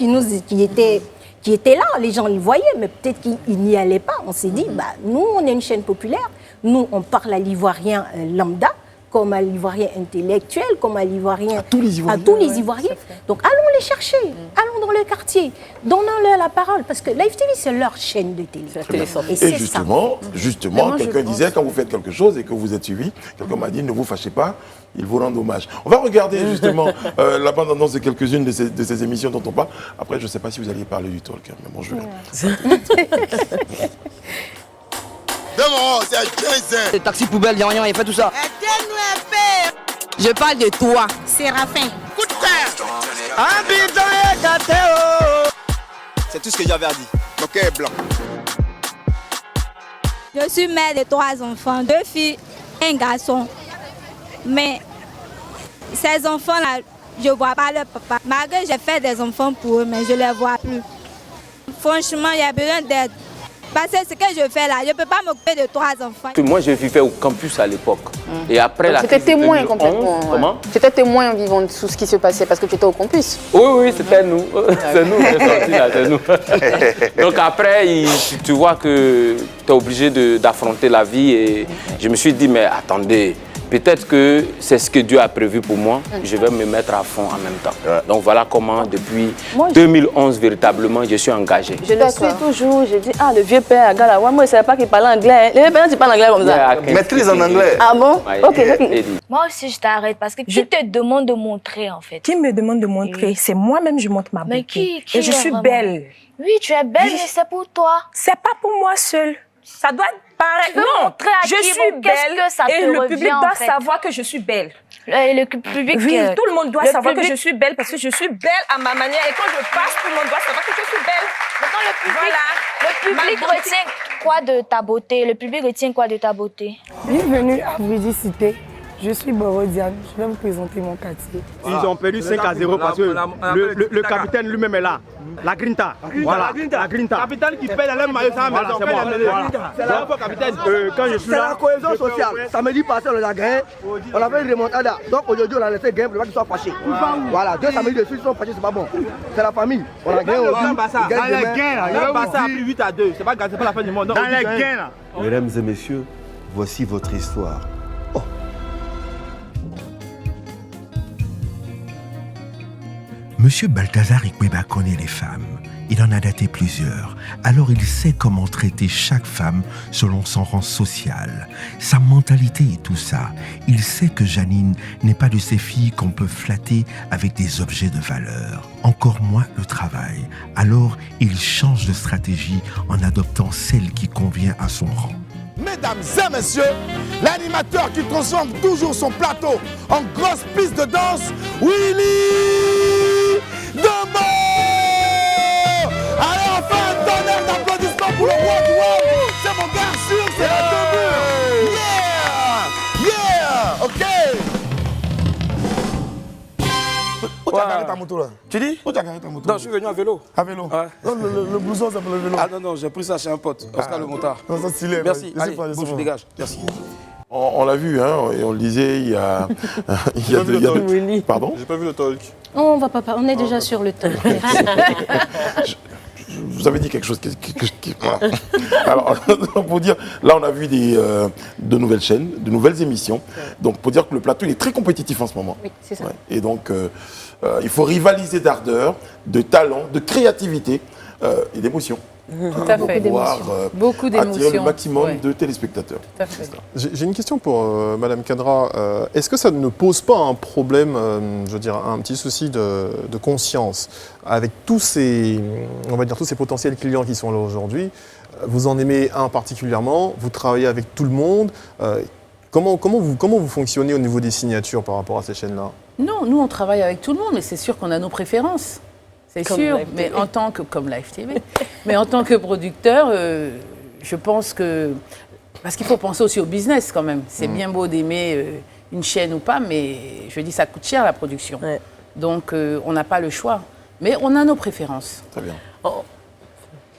qui étaient là, les gens les voyaient, mais peut-être qu'ils n'y allaient pas. On s'est dit, nous, on est une chaîne populaire, nous, on parle à l'ivoirien lambda, comme à l'ivoirien intellectuel, comme à l'ivoirien... À tous les Ivoiriens. Donc, allons les chercher, allons dans le quartier, donnons-leur la parole, parce que Live TV, c'est leur chaîne de télé. Et justement, quelqu'un disait, quand vous faites quelque chose et que vous êtes suivi, quelqu'un m'a dit, ne vous fâchez pas, il vous rend hommage. On va regarder justement la bande-annonce de quelques-unes de ces émissions dont on parle. Après, je ne sais pas si vous alliez parler du talk, mais bon, je vais... Le taxi poubelle, il a fait tout ça. Je parle de toi. Séraphin. Coup de terre. C'est tout ce que j'avais à dire. Ok, blanc. Je suis mère de 3 enfants, 2 filles et un garçon. Mais ces enfants-là, je ne vois pas leur papa. Malgré que j'ai fait des enfants pour eux, mais je ne les vois plus. Franchement, il y a besoin d'aide. Parce que ce que je fais là, je ne peux pas m'occuper de 3 enfants. Moi, je vivais au campus à l'époque. Et après la J'étais témoin complètement. Comment? J'étais témoin en vivant tout ce qui se passait parce que tu étais au campus. Oui, c'était nous. C'est nous, les sortis là, c'est nous. Donc après, tu vois que tu es obligé d'affronter la vie. Et je me suis dit, mais attendez, peut-être que c'est ce que Dieu a prévu pour moi. Je vais me mettre à fond en même temps. Donc voilà comment, depuis 2011, véritablement, je suis engagé. Je le suis toujours. Je dis, le vieux père, gars là, moi, je ne savais pas qu'il parlait anglais. Les vieux pères, tu parles anglais comme ça. Maîtrise en anglais. Ah bon? Ok. Moi aussi, je t'arrête parce que qui te demande de montrer, en fait? Qui me demande de montrer? Oui. C'est moi-même, je montre ma beauté. Mais qui et je suis belle. Oui, tu es belle, mais c'est pour toi. C'est pas pour moi seule. Ça doit paraître. Non, je suis belle et le public doit savoir que je suis belle. Et le public... Oui, tout le monde doit savoir que je suis belle parce que je suis belle à ma manière. Et quand je passe, tout le monde doit savoir que je suis belle. Maintenant, le public retient quoi de ta beauté? Le public retient quoi de ta beauté? Bienvenue à Visicité. Je suis Borodiane, je vais vous présenter mon quartier. Ils ont perdu 5-0 parce que le capitaine lui-même est là. La Grinta. Voilà, la Grinta. Capitaine qui paye la même maillot, ça maison. C'est moi. C'est la capitaine. Quand je suis là, c'est la cohésion sociale. Samedi passé, on a gagné. On avait une remontada. Donc aujourd'hui, on a laissé gagner pour le qu'ils soient fâchés. Voilà, 2 samedis de suite, ils sont fâchés, c'est pas bon. C'est la famille. On a gagné aujourd'hui. Dans les gains, là. Le Barça a pris 8-2. C'est pas la fin du monde. Dans les gains, là. Mesdames et messieurs, voici votre histoire. Monsieur Balthazar Ikweba connaît les femmes. Il en a daté plusieurs. Alors il sait comment traiter chaque femme selon son rang social, sa mentalité et tout ça. Il sait que Janine n'est pas de ces filles qu'on peut flatter avec des objets de valeur. Encore moins le travail. Alors il change de stratégie en adoptant celle qui convient à son rang. Mesdames et messieurs, l'animateur qui transforme toujours son plateau en grosse piste de danse, Willy Dembo. Allez, enfin un tonnerre d'applaudissements pour le roi du web. C'est mon gars sûr, c'est la Dembo. Yeah, ok. Où tu as garé ta moto là? Tu dis? Où tu as garé ta moto? Non, je suis venu à vélo. À vélo? Ouais. Non, le blouson, c'est pour le vélo. Ah non, j'ai pris ça chez un pote, Oscar le Motard. Non, ça stylé. Merci, allez, bon, je dégage. Merci. On l'a vu, hein, et on le disait, il y a... Pardon? J'ai pas vu le talk. On va pas, on est déjà sur le talk. Vous avez dit quelque chose voilà. Alors, pour dire, là on a vu de nouvelles chaînes, de nouvelles émissions. Donc pour dire que le plateau il est très compétitif en ce moment. Oui, c'est ça. Ouais. Et donc il faut rivaliser d'ardeur, de talent, de créativité et d'émotion. Tout à fait. Beaucoup d'émotions. Attirer le maximum de téléspectateurs. Tout à fait. J'ai une question pour Madame Kadra. Est-ce que ça ne pose pas un problème, je veux dire, un petit souci de conscience avec tous ces, on va dire, tous ces potentiels clients qui sont là aujourd'hui? Vous en aimez un particulièrement, vous travaillez avec tout le monde. Comment vous fonctionnez au niveau des signatures par rapport à ces chaînes-là? Non, nous on travaille avec tout le monde, mais c'est sûr qu'on a nos préférences. C'est sûr, mais en tant que, comme Live TV, mais en tant que producteur, je pense que, parce qu'il faut penser aussi au business quand même. C'est bien beau d'aimer une chaîne ou pas, mais je dis ça coûte cher la production. Ouais. Donc on n'a pas le choix, mais on a nos préférences. Très bien.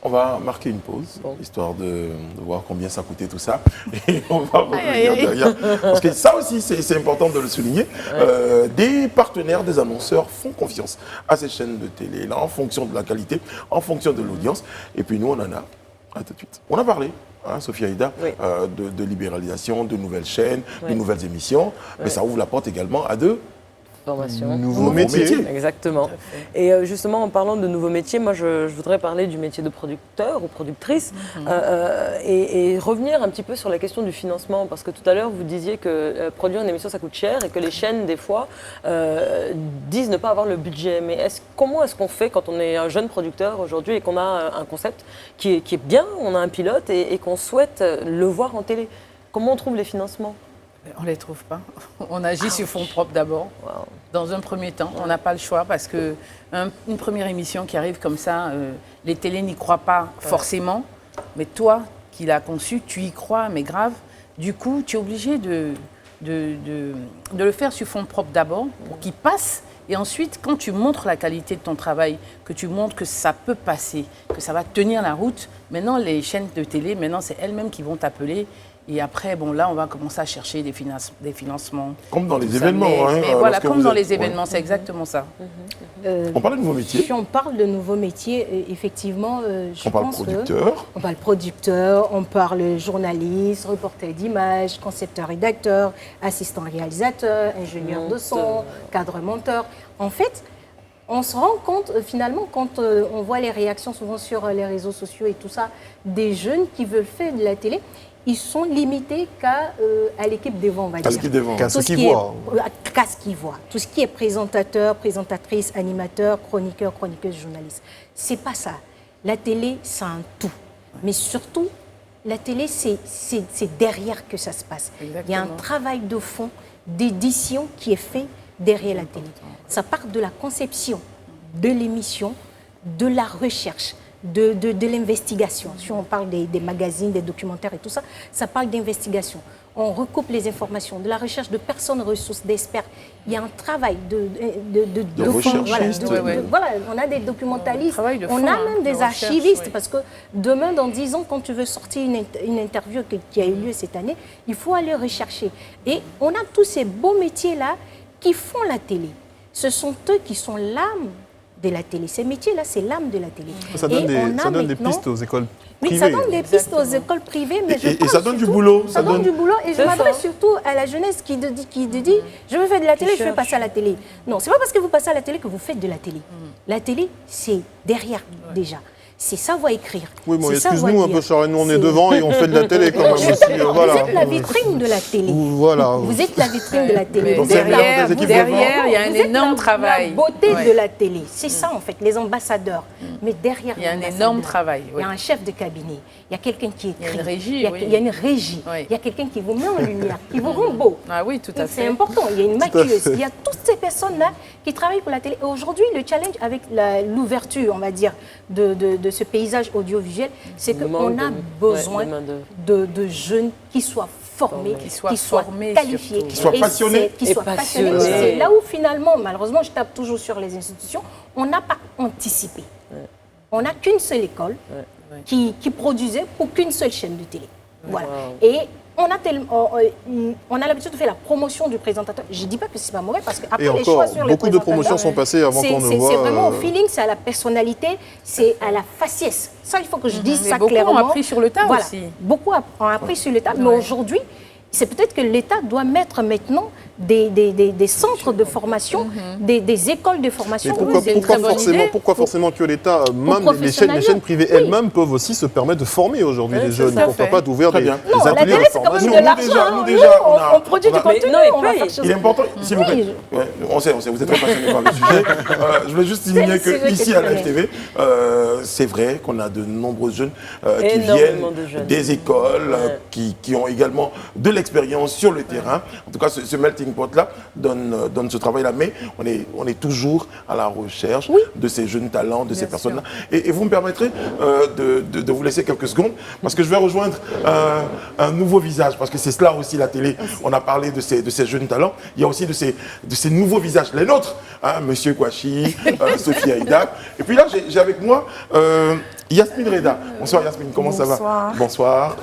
On va marquer une pause, histoire de voir combien ça coûtait tout ça. Et on va revenir derrière. Parce que ça aussi, c'est important de le souligner. Des partenaires, des annonceurs font confiance à ces chaînes de télé, là, en fonction de la qualité, en fonction de l'audience. Et puis nous, on en a. À tout de suite. On a parlé, hein, Sophie Aïda, de libéralisation, de nouvelles chaînes, de nouvelles émissions. Mais ça ouvre la porte également à nouveaux métiers. Exactement. Et justement, en parlant de nouveaux métiers, moi, je voudrais parler du métier de producteur ou productrice et revenir un petit peu sur la question du financement. Parce que tout à l'heure, vous disiez que produire une émission, ça coûte cher et que les chaînes, des fois, disent ne pas avoir le budget. Mais comment est-ce qu'on fait quand on est un jeune producteur aujourd'hui et qu'on a un concept qui est bien, on a un pilote et qu'on souhaite le voir en télé? Comment on trouve les financements? On ne les trouve pas. On agit sur fonds propres d'abord. Wow. Dans un premier temps, on n'a pas le choix parce qu'une première émission qui arrive comme ça, les télés n'y croient pas forcément. Mais toi, qui l'as conçu, tu y crois, mais grave. Du coup, tu es obligé de le faire sur fonds propres d'abord pour qu'il passe. Et ensuite, quand tu montres la qualité de ton travail, que tu montres que ça peut passer, que ça va tenir la route, maintenant, les chaînes de télé, maintenant, c'est elles-mêmes qui vont t'appeler. Et après, bon, là, on va commencer à chercher des financements. Comme dans les événements. Mais voilà, comme dans les événements, c'est exactement ça. On parle de nouveaux métiers. Si on parle de nouveaux métiers, effectivement, je pense producteur. On parle producteur, on parle journaliste, reporter d'image, concepteur rédacteur, assistant réalisateur, ingénieur de son, cadre monteur. En fait, on se rend compte, finalement, quand on voit les réactions souvent sur les réseaux sociaux et tout ça, des jeunes qui veulent faire de la télé, ils sont limités qu'à l'équipe des vents, on va dire. Qu'à ce qu'ils voient. Qu'à ce qu'ils voient. Tout ce qui est présentateur, présentatrice, animateur, chroniqueur, chroniqueuse, journaliste. C'est pas ça. La télé, c'est un tout. Mais surtout, la télé, c'est derrière que ça se passe. Exactement. Il y a un travail de fond, d'édition qui est fait derrière la télé. Ça part de la conception de l'émission, de la recherche, de l'investigation. Si on parle des magazines, des documentaires et tout ça, ça parle d'investigation. On recoupe les informations, de la recherche de personnes ressources, d'experts. Il y a un travail de recherche. Voilà, on a des documentalistes, on a même des recherche, archivistes, parce que demain, dans 10 ans, quand tu veux sortir une interview qui a eu lieu cette année, il faut aller rechercher. Et on a tous ces beaux métiers-là qui font la télé. Ce sont eux qui sont l'âme de la télé. Ces métiers-là, c'est l'âme de la télé. Ça donne des pistes aux écoles privées. Oui, ça donne des pistes aux écoles privées, mais et ça donne du boulot. Ça donne du boulot, et je m'adresse surtout à la jeunesse qui dit je veux faire de la télé, je veux passer à la télé. Non, c'est pas parce que vous passez à la télé que vous faites de la télé. La télé, c'est derrière déjà. C'est savoir écrire. Oui, bon, excuse-nous un peu, Charles, nous on est devant et on fait de la télé quand même aussi. Vous êtes la vitrine de la télé. Voilà. Vous êtes la vitrine de la télé. Derrière, il y a un énorme travail. La beauté de la télé, c'est ça en fait, les ambassadeurs. Mais derrière, il y a un énorme travail. Il y a un chef de cabinet, il y a quelqu'un qui écrit. Il y a une régie. Il y a une régie. Il y a quelqu'un qui vous met en lumière, qui vous rend beau. Ah oui, tout à fait. C'est important. Il y a une maquilleuse. Il y a toutes ces personnes-là qui travaillent pour la télé. Et aujourd'hui, le challenge avec l'ouverture, on va dire, de ce paysage audiovisuel, c'est qu'on a besoin de jeunes qui soient formés, qui soient qualifiés, qui soient passionnés. C'est là où finalement, malheureusement, je tape toujours sur les institutions, on n'a pas anticipé. On n'a qu'une seule école qui produisait pour qu'une seule chaîne de télé. Voilà. Et on a l'habitude de faire la promotion du présentateur. Je ne dis pas que ce n'est pas mauvais, parce qu'après les choix sur beaucoup de promotions sont passées avant qu'on ne voit... C'est vraiment au feeling, c'est à la personnalité, c'est à la faciès. Ça, il faut que je dise ça clairement. Beaucoup ont appris sur le tas aussi. Beaucoup ont appris sur le tas, mais aujourd'hui, c'est peut-être que l'État doit mettre maintenant des centres de formation, des écoles de formation. Pourquoi forcément que l'État, même les chaînes privées elles-mêmes peuvent aussi se permettre de former aujourd'hui les jeunes? Pourquoi pas d'ouvrir des ateliers de formation? On produit du contenu, on va faire chose. Il est important, s'il vous plaît, on sait, vous êtes très passionné par le sujet. Je voulais juste signaler qu'ici à la FTV, c'est vrai qu'on a de nombreux jeunes qui viennent des écoles, qui ont également de l'expérience sur le terrain. En tout cas, ce melting pot-là donne ce travail-là. Mais on est toujours à la recherche de ces jeunes talents, de ces personnes-là. Et vous me permettrez de vous laisser quelques secondes, parce que je vais rejoindre un nouveau visage, parce que c'est cela aussi la télé. On a parlé de ces jeunes talents. Il y a aussi de ces nouveaux visages, les nôtres. Monsieur Kouachi, Sophie Aïda. Et puis là, j'ai avec moi Yasmine Reda. Bonsoir Yasmine, comment ça va? Bonsoir.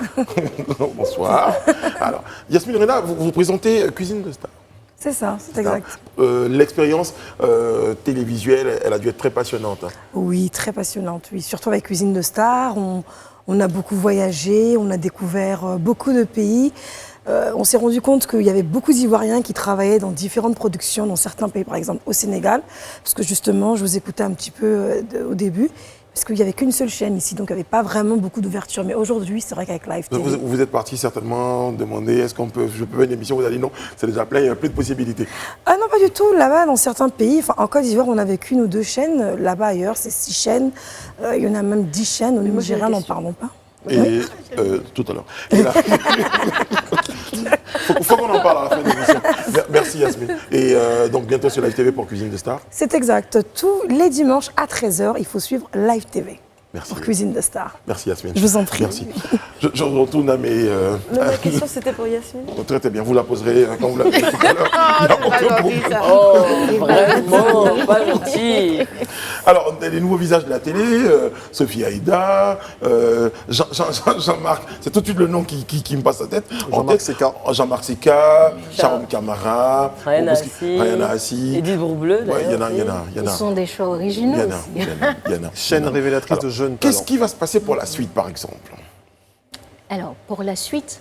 Bonsoir. Alors, Yasmine Reda, vous présentez Cuisine de Star. C'est ça, c'est exact. L'expérience télévisuelle, elle a dû être très passionnante. Oui, très passionnante, oui. Surtout avec Cuisine de Star, on a beaucoup voyagé, on a découvert beaucoup de pays. On s'est rendu compte qu'il y avait beaucoup d'Ivoiriens qui travaillaient dans différentes productions, dans certains pays, par exemple au Sénégal, parce que justement, je vous écoutais un petit peu au début, parce qu'il n'y avait qu'une seule chaîne ici, donc il n'y avait pas vraiment beaucoup d'ouverture. Mais aujourd'hui, c'est vrai qu'avec Live TV... Vous êtes parti certainement demander, est-ce que je peux faire une émission? Vous avez dit non, c'est déjà plein, il n'y a plus de possibilités. Ah non, pas du tout. Là-bas, dans certains pays, en Côte d'Ivoire, on avait qu'une ou deux chaînes. Là-bas, ailleurs, c'est 6 chaînes. Il y en a même 10 chaînes. Au Nigeria, n'en parlons pas. Et tout à l'heure. Il faut qu'on en parle à la fin de l'émission. Merci Yasmine. Et donc bientôt sur Live TV pour Cuisine de Star. C'est exact. Tous les dimanches à 13h, il faut suivre Live TV. Merci. Pour Cuisine de Star. Merci Yasmine. Je vous en prie. Merci. Je retourne à mes... La question c'était pour Yasmine. Très très bien, vous la poserez quand vous la verrez tout à l'heure. Oh, vraiment, pas gentil. Alors, les nouveaux visages de la télé, Sophie Aïda, Jean-Marc, c'est tout de suite le nom qui me passe à la tête. Jean-Marc Seka, Sharon Kamara, Rayana Assi. Edith Bourbleu, il y en a. Ils sont des choix originaux Il y en a. Chaîne révélatrice de jeunes talents. Qu'est-ce qui va se passer pour la suite, par exemple? Alors, pour la suite,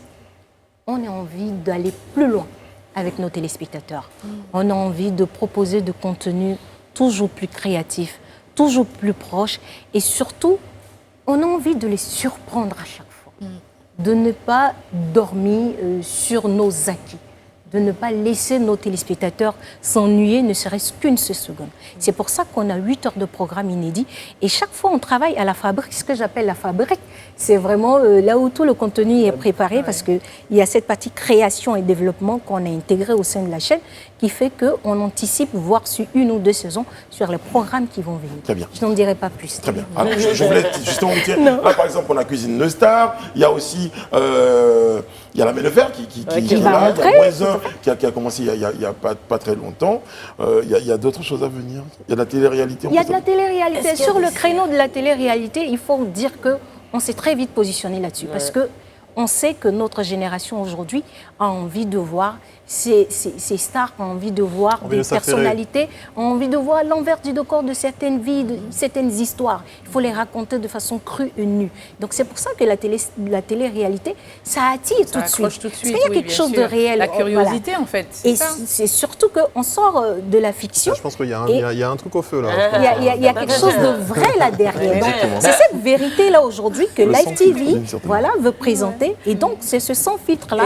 on a envie d'aller plus loin avec nos téléspectateurs. On a envie de proposer de contenus toujours plus créatifs, toujours plus proches, et surtout, on a envie de les surprendre à chaque fois. De ne pas dormir sur nos acquis, de ne pas laisser nos téléspectateurs s'ennuyer, ne serait-ce qu'une seule seconde. C'est pour ça qu'on a 8 heures de programme inédit. Et chaque fois, on travaille à la fabrique, ce que j'appelle la fabrique. C'est vraiment là où tout le contenu est préparé, parce qu'il y a cette partie création et développement qu'on a intégrée au sein de la chaîne, qui fait qu'on anticipe, voire sur 1 ou 2 saisons, sur les programmes qui vont venir. Très bien. Je n'en dirai pas plus. Très bien. Alors, je voulais justement vous dire, là par exemple, on a Cuisine de Star, il y a aussi il y a la Ménefer qui est là, il y a moins un qui a commencé il n'y a pas très longtemps. Il y a d'autres choses à venir. Il y a de la télé-réalité. Il y a de la télé-réalité. Sur le créneau de la télé-réalité, il faut dire qu'on s'est très vite positionné là-dessus. Parce qu'on sait que notre génération aujourd'hui a envie de voir ces stars, ont envie de voir des personnalités, ont envie de voir l'envers du décor de certaines vies, de certaines histoires. Il faut les raconter de façon crue et nue. Donc c'est pour ça que la télé-réalité, ça attire tout de suite. Parce qu'il y a quelque chose de réel. La curiosité, en fait. Et c'est surtout qu'on sort de la fiction. Je pense qu'il y a un truc au feu, là. Il y a quelque chose de vrai là derrière. C'est cette vérité-là aujourd'hui que Live TV veut présenter. Et donc, c'est ce sans filtre-là.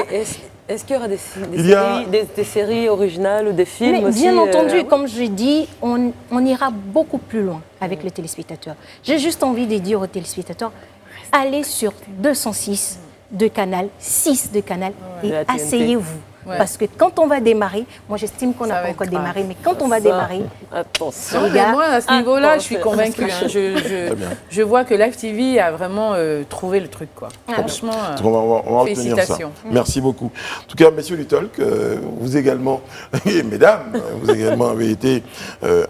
Est-ce qu'il y aura des séries originales ou des films aussi, bien entendu, comme je dis, on ira beaucoup plus loin avec les téléspectateurs. J'ai juste envie de dire aux téléspectateurs, allez sur 206 de Canal, 6 de Canal et asseyez-vous. Parce que quand on va démarrer, moi j'estime qu'on n'a pas encore démarré, mais quand on va démarrer, attention. Moi, à ce niveau-là, je suis convaincue. Je vois que Live TV a vraiment trouvé le truc, quoi. Franchement, on va retenir ça. Merci beaucoup. En tout cas, messieurs du Talk, vous également, et mesdames, vous également avez été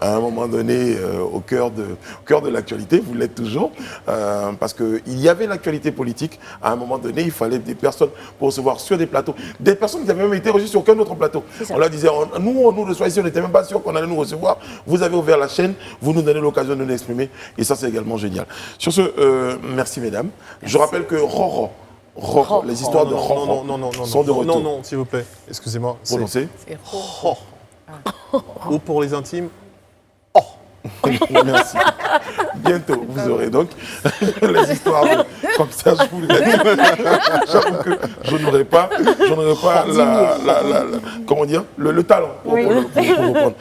à un moment donné au cœur de l'actualité. Vous l'êtes toujours, parce qu'il y avait l'actualité politique. À un moment donné, il fallait des personnes pour recevoir sur des plateaux, des personnes qui avaient même été reçues sur aucun autre plateau. On leur disait, nous, on nous reçoit ici, on n'était même pas sûr qu'on allait nous recevoir. Vous avez ouvert la chaîne, vous nous donnez l'occasion de nous exprimer, et ça, c'est également génial. Sur ce, merci mesdames. Merci. Je rappelle que Roro, les histoires de Roro sont de retour. Non, s'il vous plaît, excusez-moi. Prononcez. C'est Roro. Ou pour les intimes, merci. Bientôt, vous aurez donc les histoires comme ça, je vous l'ai dit. J'avoue que je n'aurai pas comment dire, le talent pour reprendre.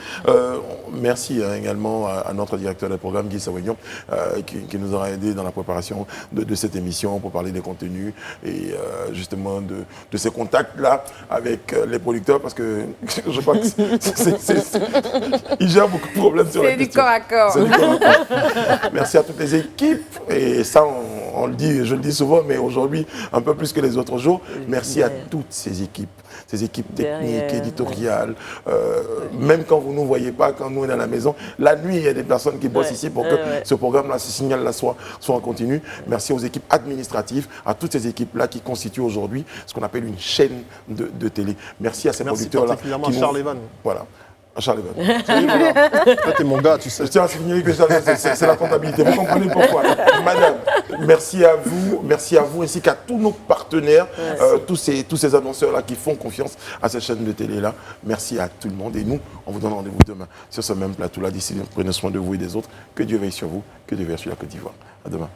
Merci également à notre directeur de programme, Guy Savoignon, qui nous aura aidé dans la préparation de cette émission pour parler des contenus et justement de ces contacts-là avec les producteurs, parce que je crois qu'il gère beaucoup de problèmes sur la question. C'est du corps à corps. Merci à toutes les équipes, et ça on le dit, je le dis souvent, mais aujourd'hui un peu plus que les autres jours. Merci à toutes ces équipes techniques, éditoriales, même quand vous ne nous voyez pas, quand nous on est à la maison, la nuit il y a des personnes qui bossent ici pour que ce programme-là, ce signal-là soit en continu. Merci aux équipes administratives, à toutes ces équipes-là qui constituent aujourd'hui ce qu'on appelle une chaîne de télé. Merci à ces producteurs-là. Particulièrement à Charles Evan. Voilà. Charles Evan. Toi, t'es mon gars, tu sais. Je tiens à signaler que c'est la comptabilité. Vous comprenez pourquoi. Madame, merci à vous ainsi qu'à tous nos partenaires, tous ces annonceurs-là qui font confiance à cette chaîne de télé-là. Merci à tout le monde. Et nous, on vous donne rendez-vous demain sur ce même plateau-là. D'ici, prenez soin de vous et des autres. Que Dieu veille sur vous, que Dieu veille sur la Côte d'Ivoire. À demain.